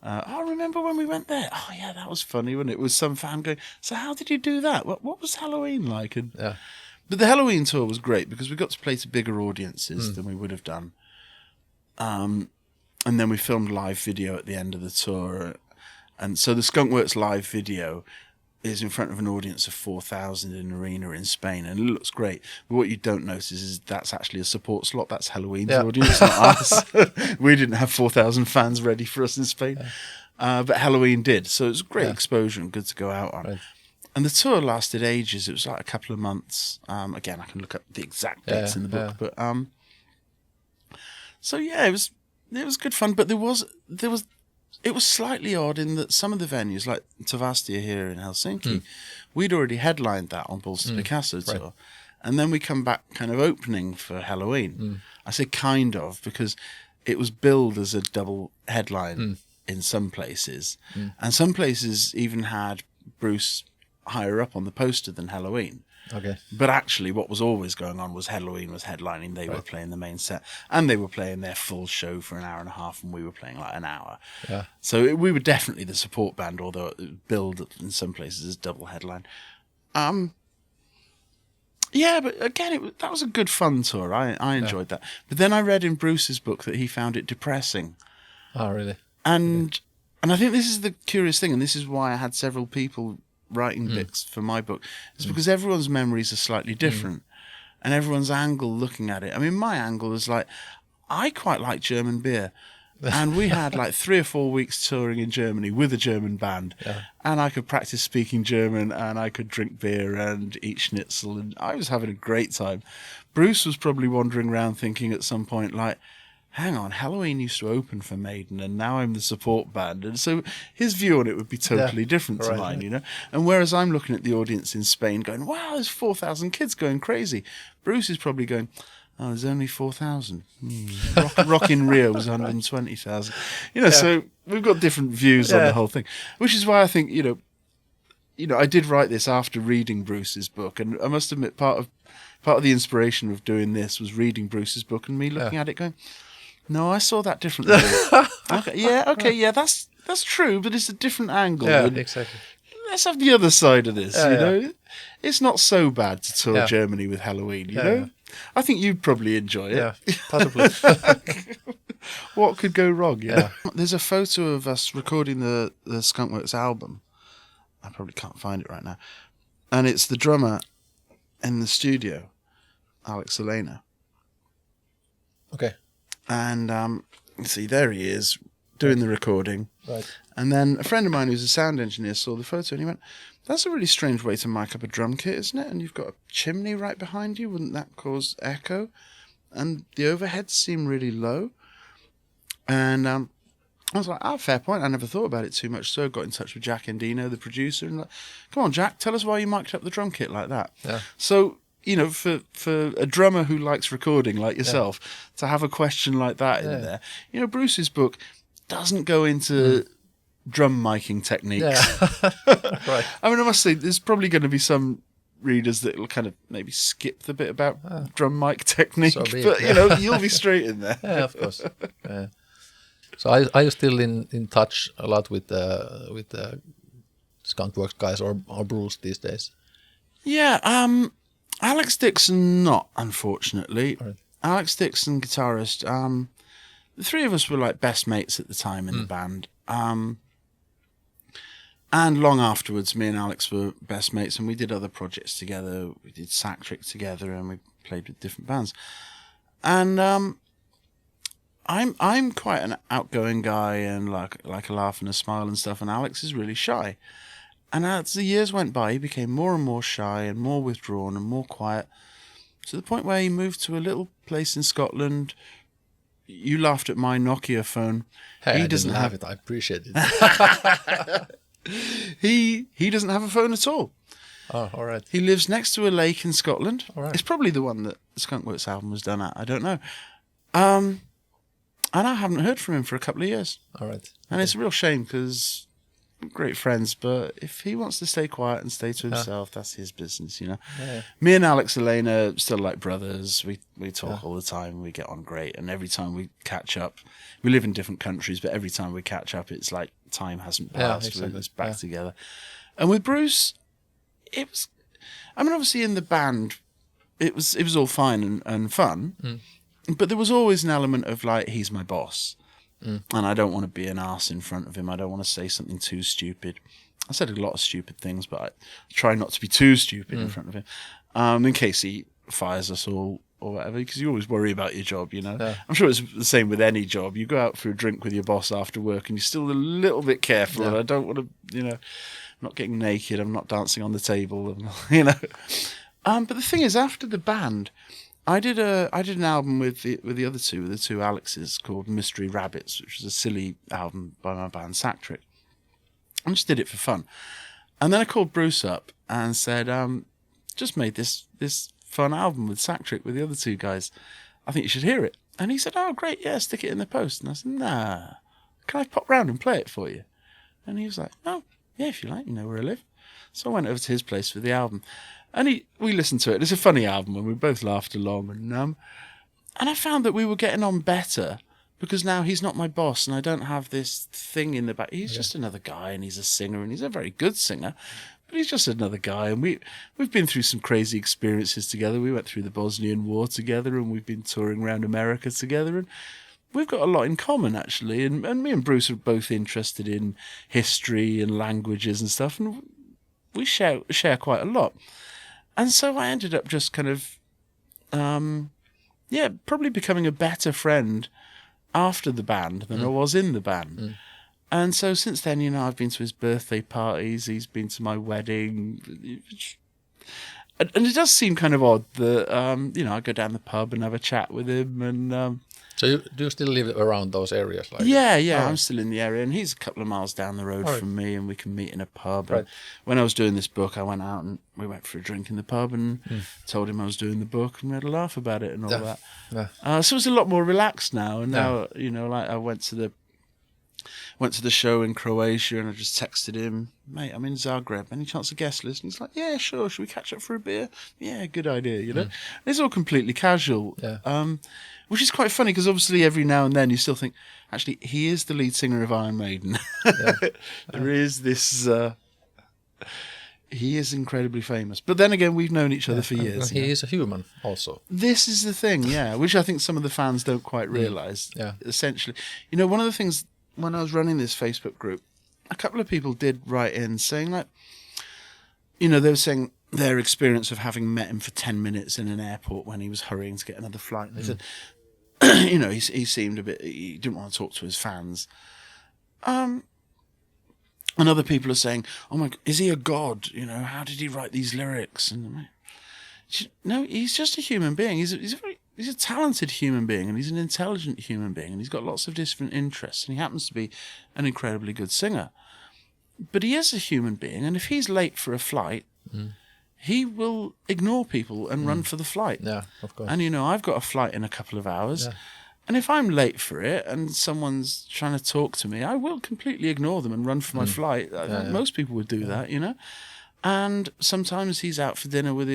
I remember when we went there. Oh, yeah, that was funny, wasn't it? It was some fan going, so how did you do that? What was Helloween like? But the Helloween tour was great because we got to play to bigger audiences than we would have done. And then we filmed live video at the end of the tour. And so the Skunkworks live video is in front of an audience of 4,000 in an arena in Spain, and it looks great. But what you don't notice is that's actually a support slot. That's Helloween's audience, not us. We didn't have 4,000 fans ready for us in Spain. But Helloween did. So it was great exposure and good to go out on. Right. And the tour lasted ages. It was like a couple of months. Again, I can look up the exact dates in the book. But so yeah, it was good fun. But it was slightly odd in that some of the venues, like Tavastia here in Helsinki, we'd already headlined that on Balls to Picasso tour, and then we come back kind of opening for Helloween. I say kind of because it was billed as a double headline in some places, and some places even had Bruce higher up on the poster than Helloween. Okay. But actually what was always going on was Helloween was headlining. They were playing the main set, and they were playing their full show for an hour and a half, and we were playing like an hour. Yeah. So we were definitely the support band, although it was billed in some places as double headline. Yeah, but again, that was a good fun tour. I enjoyed that. But then I read in Bruce's book that he found it depressing. Oh, really? And I think this is the curious thing, and this is why I had several people writing bits for my book. It's because everyone's memories are slightly different, and everyone's angle looking at it. I mean, my angle is like, I quite like German beer. And we had like 3 or 4 weeks touring in Germany with a German band. Yeah. And I could practice speaking German, and I could drink beer and eat schnitzel, and I was having a great time. Bruce was probably wandering around thinking at some point, like, hang on, Helloween used to open for Maiden, and now I'm the support band. And so his view on it would be totally different to mine, And whereas I'm looking at the audience in Spain going, wow, there's 4,000 kids going crazy, Bruce is probably going, oh, there's only 4,000. Rock in Rio was 120,000. So we've got different views on the whole thing, which is why I think, I did write this after reading Bruce's book, and I must admit part of the inspiration of doing this was reading Bruce's book and me looking at it going, no, I saw that differently. Okay, that's true, but it's a different angle. Yeah, exactly. Let's have the other side of this, know. It's not so bad to tour Germany with Helloween, you know? I think you'd probably enjoy it. Yeah, possibly. What could go wrong, you know? There's a photo of us recording the Skunkworks album. I probably can't find it right now. And it's the drummer in the studio, Alex Elena. Okay. And see, there he is doing the recording. Right. And then a friend of mine who's a sound engineer saw the photo and he went, that's a really strange way to mic up a drum kit, isn't it? And you've got a chimney right behind you. Wouldn't that cause echo? And the overheads seem really low. And I was like, fair point. I never thought about it too much. So I got in touch with Jack Endino, the producer, and like, come on, Jack, tell us why you mic'd up the drum kit like that. Yeah. So, for a drummer who likes recording like yourself, to have a question like that in there, Bruce's book doesn't go into drum miking techniques. Yeah. Right. I mean, I must say, there's probably going to be some readers that will kind of maybe skip the bit about drum mic technique, So be but it. you'll be straight in there. Yeah, of course. Yeah. So are you still in touch a lot with the Skunkworks guys or Bruce these days? Yeah, Alex Dickinson not, unfortunately. Right. Alex Dickinson, guitarist. The three of us were like best mates at the time in the band. And long afterwards, me and Alex were best mates, and we did other projects together. We did Sacktrick together, and we played with different bands. And I'm quite an outgoing guy and like a laugh and a smile and stuff, and Alex is really shy. And as the years went by, he became more and more shy and more withdrawn and more quiet, to the point where he moved to a little place in Scotland. You laughed at my Nokia phone. Hey, He doesn't have it. I appreciate it. He doesn't have a phone at all. Oh, all right. He lives next to a lake in Scotland. All right. It's probably the one that the Skunkworks album was done at. I don't know. And I haven't heard from him for a couple of years. All right. And it's a real shame because we're great friends, but if he wants to stay quiet and stay to himself, that's his business, Yeah. Me and Alex Elena still like brothers. We talk all the time. We get on great. And every time we catch up, we live in different countries, but every time we catch up, it's like time hasn't passed. exactly. We're just back together. And with Bruce, it was, I mean, obviously in the band, it was all fine and fun, but there was always an element of like, he's my boss. And I don't want to be an arse in front of him. I don't want to say something too stupid. I said a lot of stupid things, but I try not to be too stupid in front of him, in case he fires us all or whatever, because you always worry about your job, Yeah. I'm sure it's the same with any job. You go out for a drink with your boss after work and you're still a little bit careful. And I don't want to, I'm not getting naked. I'm not dancing on the table, But the thing is, after the band, I did an album with the other two, with the two Alexes, called Mystery Rabbits, which was a silly album by my band Sacktrick. I just did it for fun. And then I called Bruce up and said, just made this fun album with Sacktrick with the other two guys. I think you should hear it. And he said, oh, great, yeah, stick it in the post. And I said, nah, can I pop round and play it for you? And he was like, oh, yeah, if you like, you know where I live. So I went over to his place for the album. And we listened to it. It's a funny album, and we both laughed along. And I found that we were getting on better because now he's not my boss, and I don't have this thing in the back. He's just another guy, and he's a singer, and he's a very good singer, but he's just another guy. And we've been through some crazy experiences together. We went through the Bosnian War together, and we've been touring around America together, and we've got a lot in common, actually. And me and Bruce are both interested in history and languages and stuff, and we share quite a lot. And so I ended up just kind of, probably becoming a better friend after the band than I was in the band. And so since then, I've been to his birthday parties, he's been to my wedding. And it does seem kind of odd that, I go down the pub and have a chat with him. And So do you still live around those areas? Yeah, I'm still in the area, and he's a couple of miles down the road from me, and we can meet in a pub. Right. And when I was doing this book, I went out and we went for a drink in the pub and told him I was doing the book, and we had a laugh about it and all that. Yeah. So it's a lot more relaxed now, and now like I went to the show in Croatia, and I just texted him, mate, I'm in Zagreb, any chance of guest list? And he's like, yeah, sure, should we catch up for a beer? Yeah, good idea, And it's all completely casual. Which is quite funny because obviously every now and then you still think, actually, he is the lead singer of Iron Maiden. There is this. He is incredibly famous, but then again, we've known each other for years. He is a human also. This is the thing, which I think some of the fans don't quite realise. Essentially, one of the things when I was running this Facebook group, a couple of people did write in saying like, they were saying their experience of having met him for 10 minutes in an airport when he was hurrying to get another flight. And they said, he seemed a bit, he didn't want to talk to his fans. And other people are saying, oh my God, is he a god? How did he write these lyrics? And no, he's just a human being. He's a very he's a talented human being, and he's an intelligent human being, and he's got lots of different interests, and he happens to be an incredibly good singer. But he is a human being, and if he's late for a flight, he will ignore people and run for the flight. Yeah, of course. And, I've got a flight in a couple of hours. Yeah. And if I'm late for it and someone's trying to talk to me, I will completely ignore them and run for my flight. Most people would do that, And sometimes he's out for dinner with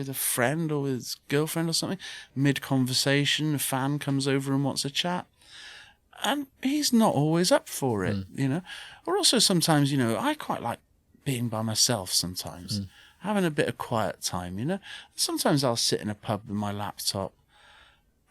a friend or with his girlfriend or something. Mid-conversation, a fan comes over and wants a chat. And he's not always up for it, Or also sometimes, I quite like being by myself sometimes. Having a bit of quiet time, Sometimes I'll sit in a pub with my laptop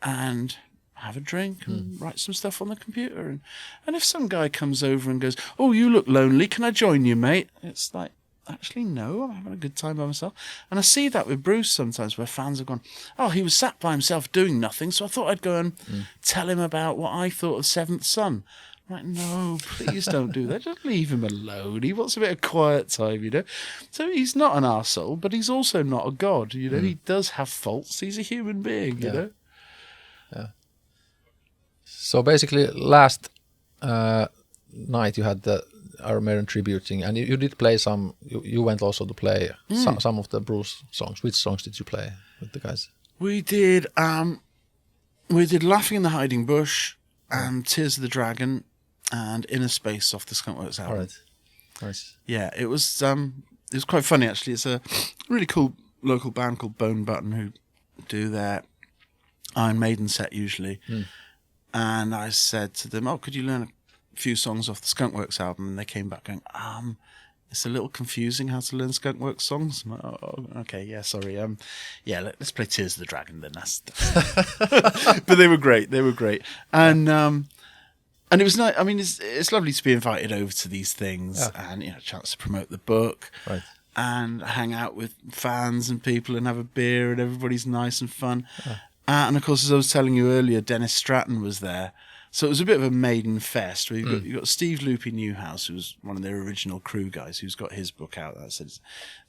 and have a drink and write some stuff on the computer. And if some guy comes over and goes, "Oh, you look lonely, can I join you, mate?" It's like, actually, no, I'm having a good time by myself. And I see that with Bruce sometimes, where fans have gone, "Oh, he was sat by himself doing nothing, so I thought I'd go and tell him about what I thought of Seventh Son." Like, no, please don't do that. Just leave him alone. He wants a bit of quiet time, So he's not an arsehole, but he's also not a god, He does have faults. He's a human being, Yeah. So basically, last night you had the Iron Maiden tribute thing, and you did play some. You went also to play some of the Bruce songs. Which songs did you play with the guys? We did "Laughing in the Hiding Bush" and "Tears of the Dragon" and "Inner Space" off the Skunkworks album. All right, nice. Yeah, it was quite funny actually. It's a really cool local band called Bone Button who do their Iron Maiden set usually. And I said to them, "Oh, could you learn a few songs off the Skunkworks album?" And they came back going, "It's a little confusing how to learn Skunkworks songs." I'm like, "Oh, okay, yeah, sorry. Let's play Tears of the Dragon then." That's But they were great. And it was nice. I mean, it's lovely to be invited over to these things and a chance to promote the book. Right. And hang out with fans and people and have a beer and everybody's nice and fun. And of course, as I was telling you earlier, Dennis Stratton was there. So it was a bit of a Maiden fest. You've got Steve Loopy Newhouse, who was one of their original crew guys, who's got his book out. It's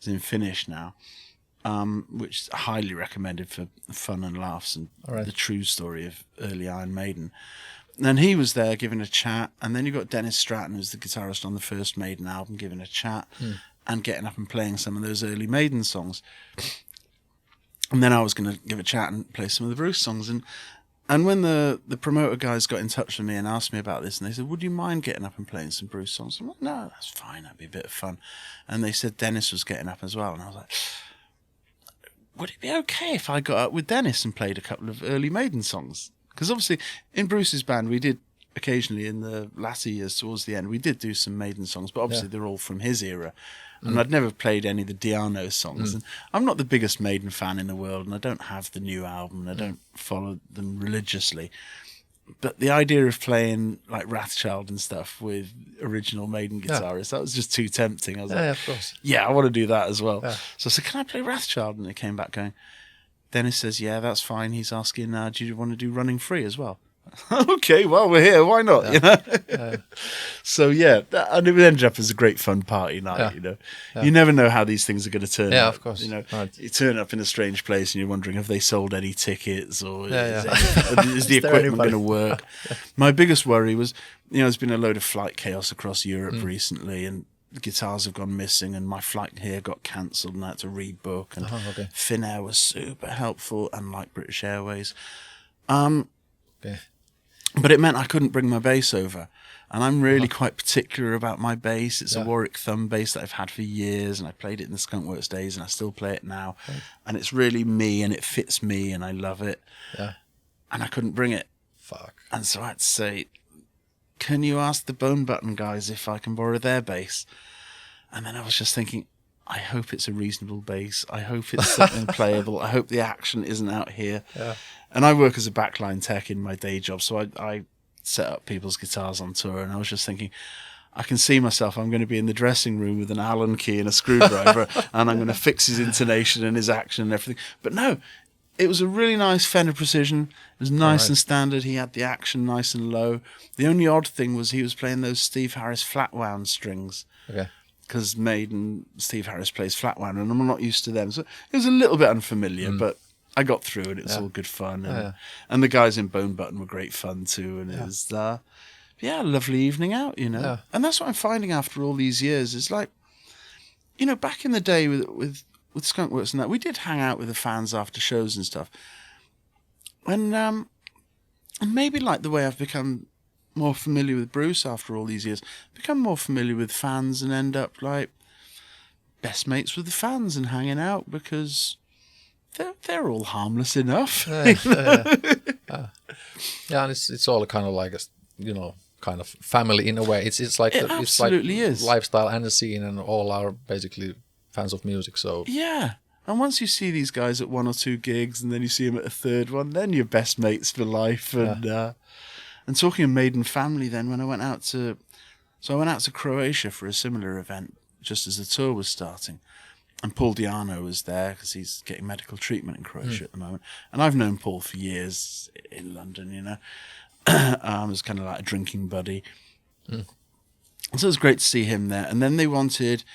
in Finnish now, which is highly recommended for fun and laughs and the true story of early Iron Maiden. And he was there giving a chat. And then you've got Dennis Stratton, who's the guitarist on the first Maiden album, giving a chat and getting up and playing some of those early Maiden songs. And then I was going to give a chat and play some of the Bruce songs. And when the promoter guys got in touch with me and asked me about this, and they said, "Would you mind getting up and playing some Bruce songs?" I'm like, "No, that's fine. That'd be a bit of fun." And they said Dennis was getting up as well. And I was like, "Would it be okay if I got up with Dennis and played a couple of early Maiden songs?" Because obviously in Bruce's band, we did occasionally in the latter years towards the end, we did do some Maiden songs, but obviously they're all from his era. And I'd never played any of the Di'Anno songs. And I'm not the biggest Maiden fan in the world, and I don't have the new album, and I don't follow them religiously. But the idea of playing like Wrathchild and stuff with original Maiden guitarists, that was just too tempting. I was like, of course. Yeah, I want to do that as well. Yeah. So I said, "Can I play Wrathchild?" And they came back going, Dennis says, "Yeah, that's fine." He's asking, "Do you want to do Running Free as well?" Okay, well, we're here. Why not? So and it ended up as a great fun party night. You never know how these things are going to turn out. Yeah, of course. You turn up in a strange place and you're wondering, have they sold any tickets, or is the equipment going to work? My biggest worry was, there's been a load of flight chaos across Europe recently, and the guitars have gone missing, and my flight here got cancelled, and I had to rebook. And Finnair was super helpful, unlike British Airways. But it meant I couldn't bring my bass over. And I'm really quite particular about my bass. It's a Warwick Thumb bass that I've had for years, and I played it in the Skunkworks days, and I still play it now. Right. And it's really me, and it fits me, and I love it. Yeah. And I couldn't bring it. Fuck. And so I had to say, "Can you ask the Bone Button guys if I can borrow their bass?" And then I was just thinking, I hope it's a reasonable bass. I hope it's something playable. I hope the action isn't out here. Yeah. And I work as a backline tech in my day job, so I set up people's guitars on tour, and I was just thinking, I can see myself, I'm going to be in the dressing room with an Allen key and a screwdriver, and I'm going to fix his intonation and his action and everything. But no, it was a really nice Fender Precision. It was nice and standard. He had the action nice and low. The only odd thing was he was playing those Steve Harris flat wound strings. Okay. Because Steve Harris plays flat wound, and I'm not used to them. So it was a little bit unfamiliar, but I got through it. It was all good fun. And the guys in Bone Button were great fun too. And it was, a lovely evening out, you know. Yeah. And that's what I'm finding after all these years is like, you know, back in the day with Skunkworks and that, we did hang out with the fans after shows and stuff. And maybe like the way I've become more familiar with Bruce after all these years, become more familiar with fans and end up like best mates with the fans and hanging out because they're all harmless enough. And it's all kind of like a, you know, kind of family in a way. It's like It absolutely is. Lifestyle and the scene, and all are basically fans of music. So yeah. And once you see these guys at 1 or 2 gigs, and then you see them at a third one, then you're best mates for life. And talking of Maiden family, then when I went out to Croatia for a similar event just as the tour was starting, and Paul Di'Anno was there because he's getting medical treatment in Croatia at the moment. And I've known Paul for years in London, you know. It was kind of like a drinking buddy. So it was great to see him there. And then they wanted,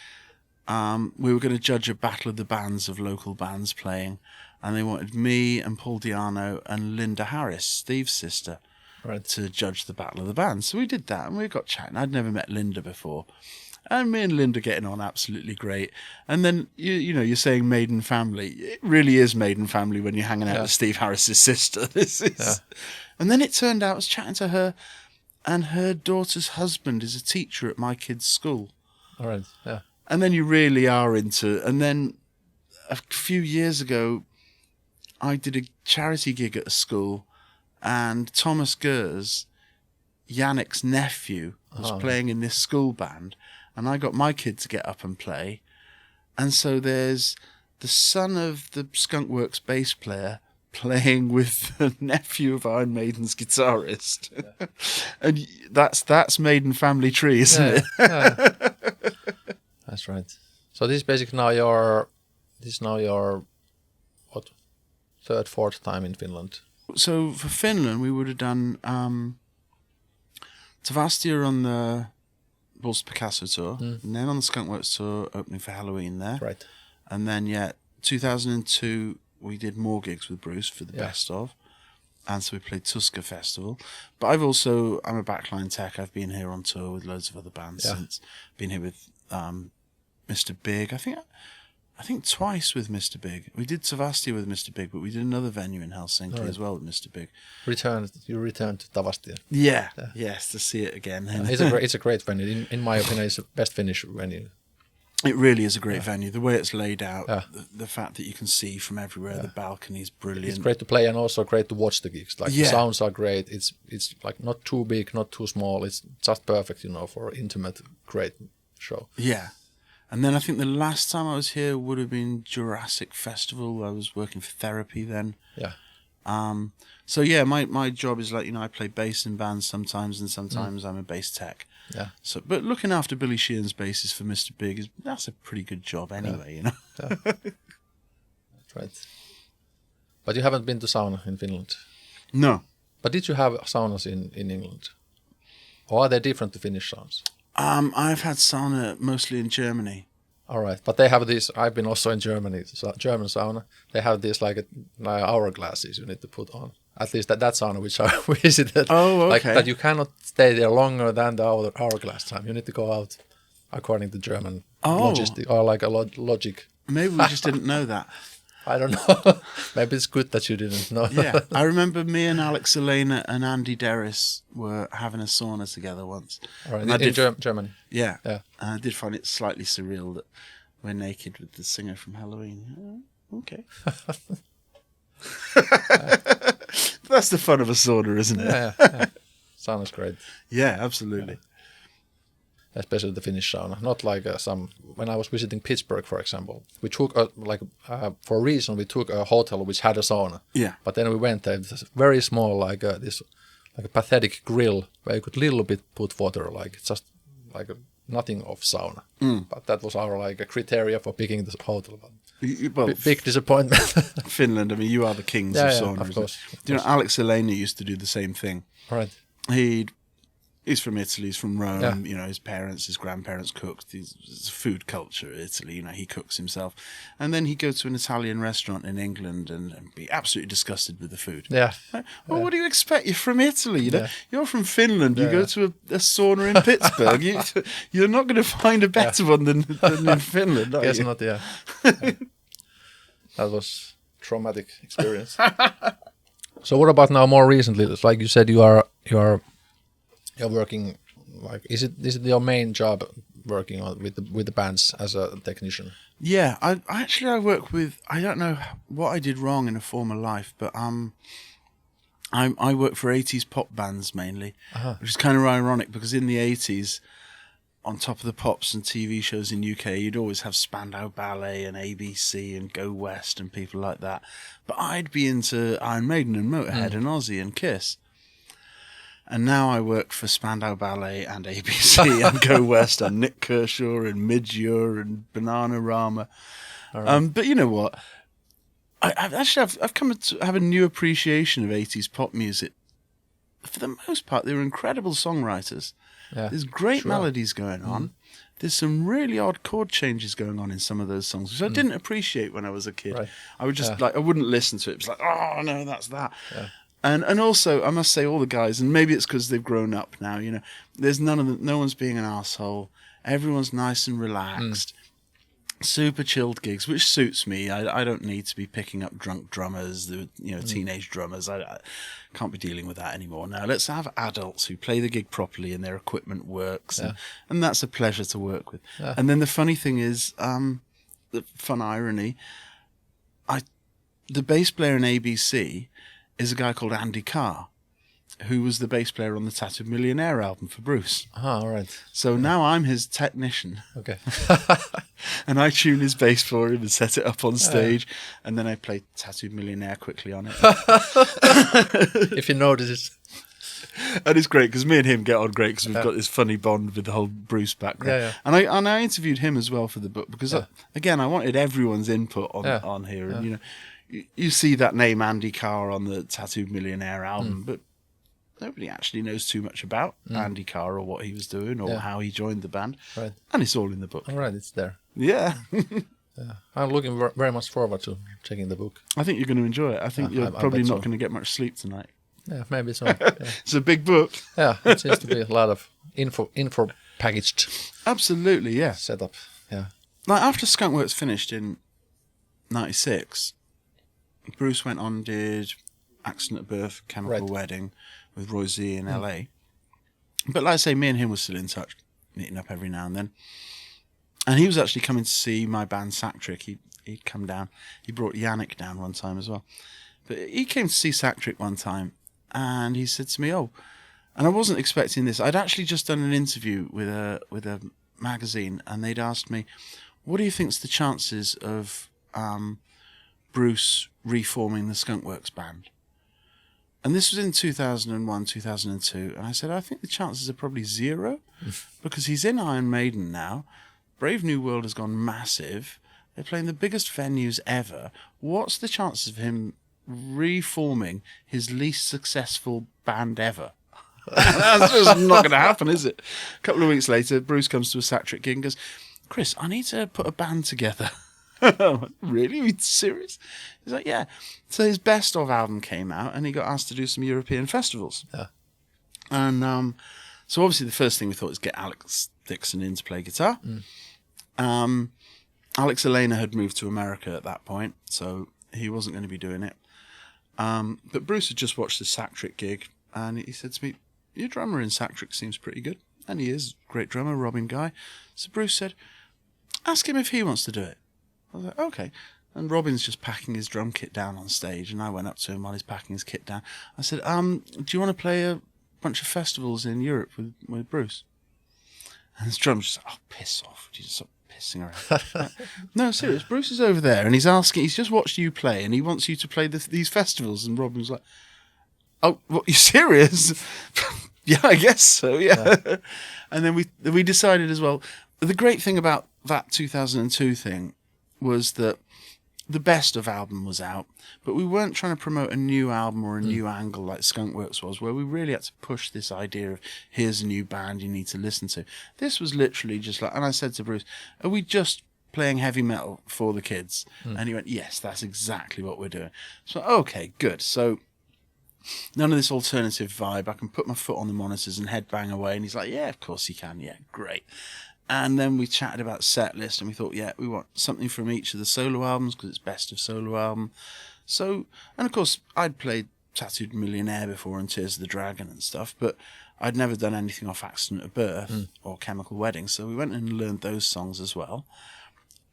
we were going to judge a battle of the bands of local bands playing. And they wanted me and Paul Di'Anno and Linda Harris, Steve's sister, to judge the battle of the bands. So we did that and we got chatting. I'd never met Linda before. And me and Linda getting on absolutely great. And then, you know, you're saying Maiden family. It really is Maiden family when you're hanging out with Steve Harris's sister. This is... And then it turned out I was chatting to her, and her daughter's husband is a teacher at my kid's school. All right, yeah. And then you really are into... And then a few years ago, I did a charity gig at a school, and Thomas Gers, Yannick's nephew, was playing in this school band, and I got my kid to get up and play. And so there's the son of the Skunkworks bass player playing with the nephew of Iron Maiden's guitarist. And that's Maiden family tree, isn't it? That's right. So this is basically now your what, 3rd, 4th time in Finland? So for Finland, we would have done Tavastia on the Bulls Picasso tour, and then on the Skunkworks tour, opening for Helloween there. Right. And then, 2002, we did more gigs with Bruce for the best of. And so we played Tuska Festival. But I'm a backline tech. I've been here on tour with loads of other bands since. Been here with Mr. Big. I think twice with Mr. Big. We did Tavastia with Mr. Big, but we did another venue in Helsinki as well with Mr. Big. You returned to Tavastia. Yeah. Yes, to see it again. It's a great venue. In my opinion, it's the best Finnish venue. It really is a great venue. The way it's laid out, the fact that you can see from everywhere, the balcony's brilliant. It's great to play and also great to watch the gigs. Like the sounds are great. It's like not too big, not too small. It's just perfect, you know, for intimate, great show. Yeah. And then I think the last time I was here would have been Jurassic Festival. I was working for Therapy then. Yeah. So my job is like, you know, I play bass in bands sometimes, and sometimes I'm a bass tech. Yeah. So, but looking after Billy Sheehan's basses for Mr. Big that's a pretty good job anyway, you know. That's right. But you haven't been to sauna in Finland. No. But did you have saunas in England? Or are they different to Finnish saunas? I've had sauna mostly in Germany. All right, but they have these. I've been also in Germany, German sauna. They have these like hourglasses you need to put on. At least that sauna which I visited. Oh, okay. Like that you cannot stay there longer than the hourglass time. You need to go out according to German logistic or like a logic. Maybe we just didn't know that. I don't know. Maybe it's good that you didn't know. Yeah, I remember me and Alex Elena and Andy Derris were having a sauna together once. All right, in Germany. Yeah. And I did find it slightly surreal that we're naked with the singer from Helloween. Okay. That's the fun of a sauna, isn't it? Yeah. Sauna's great. Yeah, absolutely. Yeah. Especially the Finnish sauna. Not like when I was visiting Pittsburgh, for example, we took for a reason we took a hotel which had a sauna. Yeah. But then we went there, this very small this a pathetic grill where you could little bit put water, like just like nothing of sauna. But that was our like a criteria for picking the hotel. But big disappointment. Finland. I mean, you are the kings of sauna. Of course. You know, Alex Elena used to do the same thing. Right. He's from Italy. He's from Rome. Yeah. You know, his parents, his grandparents cooked. It's a food culture, Italy. You know, he cooks himself. And then he'd go to an Italian restaurant in England and be absolutely disgusted with the food. Yeah. Like, well, what do you expect? You're from Italy. You know, Yeah. you're from Finland. You Yeah, go yeah. to a sauna in Pittsburgh. You're not going to find a better one than in Finland, are Guess you? not. Yeah. Yeah. That was traumatic experience. So what about now? More recently, it's like you said, you're working. Like, is it your main job working on with the bands as a technician? Yeah, I work with. I don't know what I did wrong in a former life, but I work for 80s pop bands mainly, which is kind of ironic because in the 80s, on top of the pops and TV shows in UK, you'd always have Spandau Ballet and ABC and Go West and people like that. But I'd be into Iron Maiden and Motorhead and Ozzy and Kiss. And now I work for Spandau Ballet and ABC and Go West and Nick Kershaw and Midge-Ure and Bananarama. Right. But you know what? I've come to have a new appreciation of 80s pop music. For the most part, they were incredible songwriters. Yeah, there's great melodies going on. There's some really odd chord changes going on in some of those songs, which I didn't appreciate when I was a kid. Right. I would just I wouldn't listen to it. It was like, oh no, that's that. Yeah. And also, I must say, all the guys, and maybe it's because they've grown up now. You know, there's no one's being an asshole. Everyone's nice and relaxed. Super chilled gigs, which suits me. I don't need to be picking up drunk drummers, teenage drummers. I can't be dealing with that anymore. Now let's have adults who play the gig properly and their equipment works, and that's a pleasure to work with. Yeah. And then the funny thing is, the fun irony, the bass player in ABC is a guy called Andy Carr, who was the bass player on the Tattooed Millionaire album for Bruce. Ah, all right. So now I'm his technician. Okay. And I tune his bass for him and set it up on stage, and then I play Tattooed Millionaire quickly on it. If he notices. And it's great because me and him get on great because we've got this funny bond with the whole Bruce background. Yeah. And I interviewed him as well for the book because, again, I wanted everyone's input on here. And, you know, you see that name Andy Carr on the Tattooed Millionaire album, but nobody actually knows too much about Andy Carr or what he was doing or how he joined the band. Right. And it's all in the book. All right, it's there. Yeah. I'm looking very much forward to checking the book. I think you're going to enjoy it. I think you're probably not going to get much sleep tonight. Yeah, maybe so. Yeah. It's a big book. Yeah, it seems to be a lot of info packaged. Absolutely, yeah. Setup, yeah. Like after Skunkworks finished in 96, Bruce went on and did Accident at Birth, Chemical Wedding with Roy Z in LA. But like I say, me and him were still in touch, meeting up every now and then. And he was actually coming to see my band Sactric. He'd come down. He brought Yannick down one time as well. But he came to see Sactric one time, and he said to me, and I wasn't expecting this. I'd actually just done an interview with a magazine, and they'd asked me, what do you think's the chances of Bruce reforming the Skunkworks band? And this was in 2001, 2002. And I said, I think the chances are probably 0 because he's in Iron Maiden now. Brave New World has gone massive. They're playing the biggest venues ever. What's the chances of him reforming his least successful band ever? That's just not going to happen, is it? A couple of weeks later, Bruce comes to a Sactric gig and goes, Chris, I need to put a band together. Really? Are you serious? He's like, yeah. So his Best Of album came out and he got asked to do some European festivals. Yeah. And so obviously the first thing we thought was get Alex Dickinson in to play guitar. Alex Elena had moved to America at that point, so he wasn't going to be doing it. But Bruce had just watched the Sactric gig and he said to me, your drummer in Sactric seems pretty good. And he is a great drummer, Robin Guy. So Bruce said, ask him if he wants to do it. I was like, okay. And Robin's just packing his drum kit down on stage, and I went up to him while he's packing his kit down. I said, do you want to play a bunch of festivals in Europe with Bruce? And his drum's just like, oh, piss off. Would you just stop pissing around? No, serious. Bruce is over there, and he's just watched you play, and he wants you to play these festivals. And Robin's like, oh, what, you serious? Yeah, I guess so, yeah. And then we decided as well, the great thing about that 2002 thing was that the best of album was out, but we weren't trying to promote a new album or a new angle like Skunkworks was, where we really had to push this idea of here's a new band you need to listen to. This was literally just like, and I said to Bruce, are we just playing heavy metal for the kids? And he went, yes, that's exactly what we're doing. So, okay, good. So none of this alternative vibe. I can put my foot on the monitors and headbang away. And he's like, yeah, of course you can. Yeah, great. And then we chatted about set list, and we thought, yeah, we want something from each of the solo albums because it's best of solo album. So, and of course, I'd played Tattooed Millionaire before and Tears of the Dragon and stuff, but I'd never done anything off Accident of Birth or Chemical Wedding. So we went and learned those songs as well.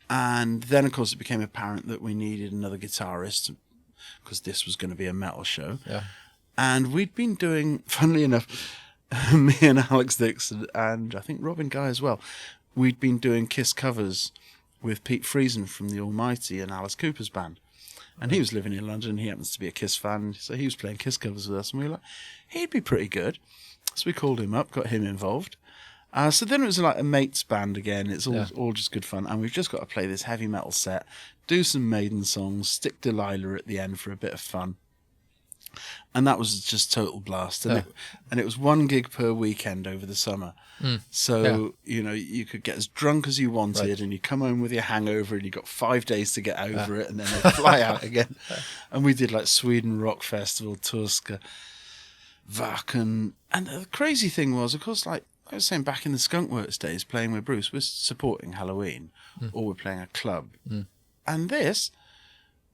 And then, of course, it became apparent that we needed another guitarist because this was going to be a metal show. Yeah. And we'd been doing, funnily enough, me and Alex Dickinson, and I think Robin Guy as well, we'd been doing Kiss covers with Pete Friesen from The Almighty and Alice Cooper's band. And he was living in London. He happens to be a Kiss fan, so he was playing Kiss covers with us. And we were like, he'd be pretty good. So we called him up, got him involved. So then it was like a mates band again. It's all just good fun. And we've just got to play this heavy metal set, do some Maiden songs, stick Delilah at the end for a bit of fun. And that was just total blast. And, it was 1 gig per weekend over the summer. So, you know, you could get as drunk as you wanted and you come home with your hangover and you got 5 days to get over it and then they fly out again. And we did like Sweden Rock Festival, Tuska, Wacken. And the crazy thing was, of course, like I was saying, back in the Skunkworks days, playing with Bruce, we're supporting Helloween or we're playing a club. And this,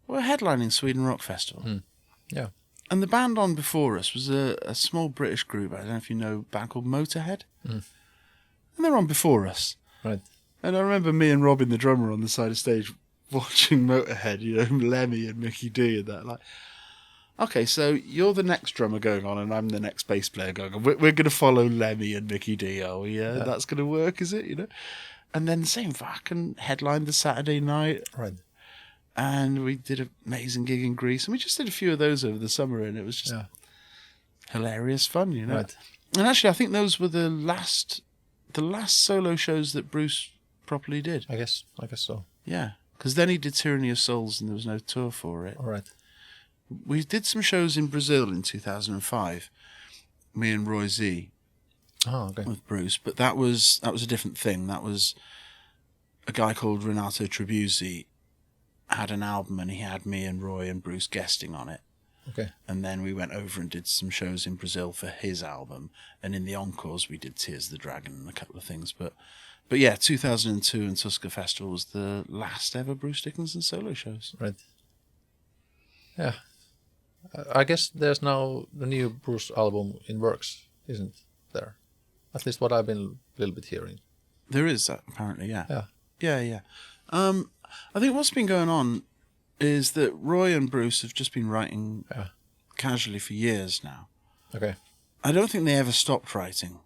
we're headlining Sweden Rock Festival. Yeah. And the band on before us was a small British group. I don't know if you know a band called Motorhead. And they're on before us. Right. And I remember me and Robin, the drummer, on the side of stage watching Motorhead, you know, Lemmy and Mickey D and that. Like, okay, so you're the next drummer going on and I'm the next bass player going on. We're going to follow Lemmy and Mickey D, are we? Yeah, that's going to work, is it? You know? And then same Wacken headlined the Saturday night. Right. And we did an amazing gig in Greece. And we just did a few of those over the summer, and it was just hilarious fun, you know. Right. And actually, I think those were the last solo shows that Bruce properly did. I guess so. Yeah, because then he did Tyranny of Souls, and there was no tour for it. All right. We did some shows in Brazil in 2005, me and Roy Z. Oh, okay. With Bruce, but that was a different thing. That was a guy called Renato Tribuzzi had an album and he had me and Roy and Bruce guesting on it. Okay. And then we went over and did some shows in Brazil for his album. And in the encores we did Tears of the Dragon and a couple of things. But yeah, 2002 and Tuska Festival was the last ever Bruce Dickinson solo shows. Right. Yeah. I guess there's now the new Bruce album in works, isn't there? At least what I've been a little bit hearing. There is, apparently, yeah. Yeah. Yeah. I think what's been going on is that Roy and Bruce have just been writing casually for years now. Okay. I don't think they ever stopped writing,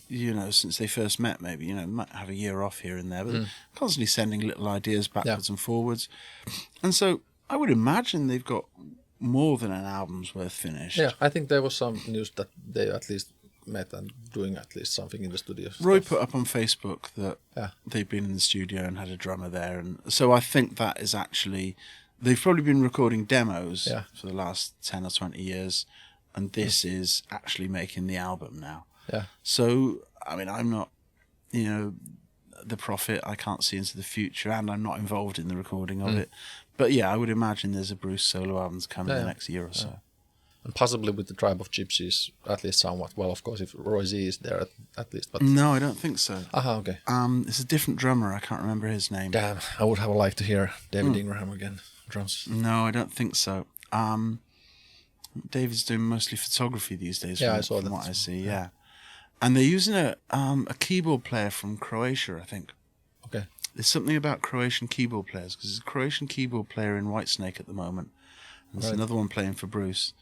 you know, since they first met, maybe. You know, might have a year off here and there, but constantly sending little ideas backwards and forwards. And so I would imagine they've got more than an album's worth finished. Yeah, I think there was some news that they at least met and doing at least something in the studio. Roy put up on Facebook that they'd been in the studio and had a drummer there, and so I think that is actually, they've probably been recording demos for the last 10 or 20 years, and this is actually making the album now. Yeah. So, I mean, I'm not, you know, the prophet, I can't see into the future, and I'm not involved in the recording of it. But yeah, I would imagine there's a Bruce solo album to come in the next year or so. And possibly with the Tribe of Gypsies, at least somewhat. Well, of course, if Roy Z is there at least. But no, I don't think so. Okay. It's a different drummer. I can't remember his name. Damn, I would have liked to hear David Ingraham again, drums. No, I don't think so. David's doing mostly photography these days. Yeah, I saw that. From what I see, yeah. And they're using a keyboard player from Croatia, I think. Okay. There's something about Croatian keyboard players, because there's a Croatian keyboard player in Whitesnake at the moment. And there's another one playing for Bruce.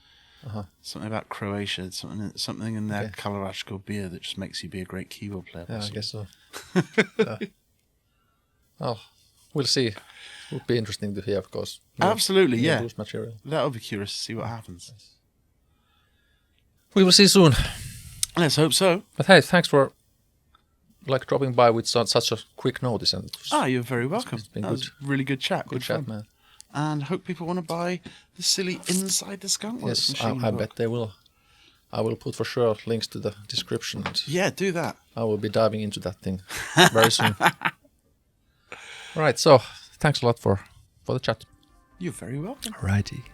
Something about Croatia, something in their Kalaračko beer that just makes you be a great keyboard player. Yeah, I guess so. Oh, we'll see. It would be interesting to hear, of course. Absolutely, yeah. Bruce material. That'll be curious to see what happens. We will see soon. Let's hope so. But hey, thanks for like dropping by with such a quick notice. And You're very welcome. It's been That was really good chat. Good chat, fun. man. And hope people want to buy the silly Inside the Skunkworks Yes, machine I book. bet they will. I will put for sure links to the description. And Yeah, do that. I will be diving into that thing very soon. All right, so thanks a lot for the chat. You're very welcome. Righty.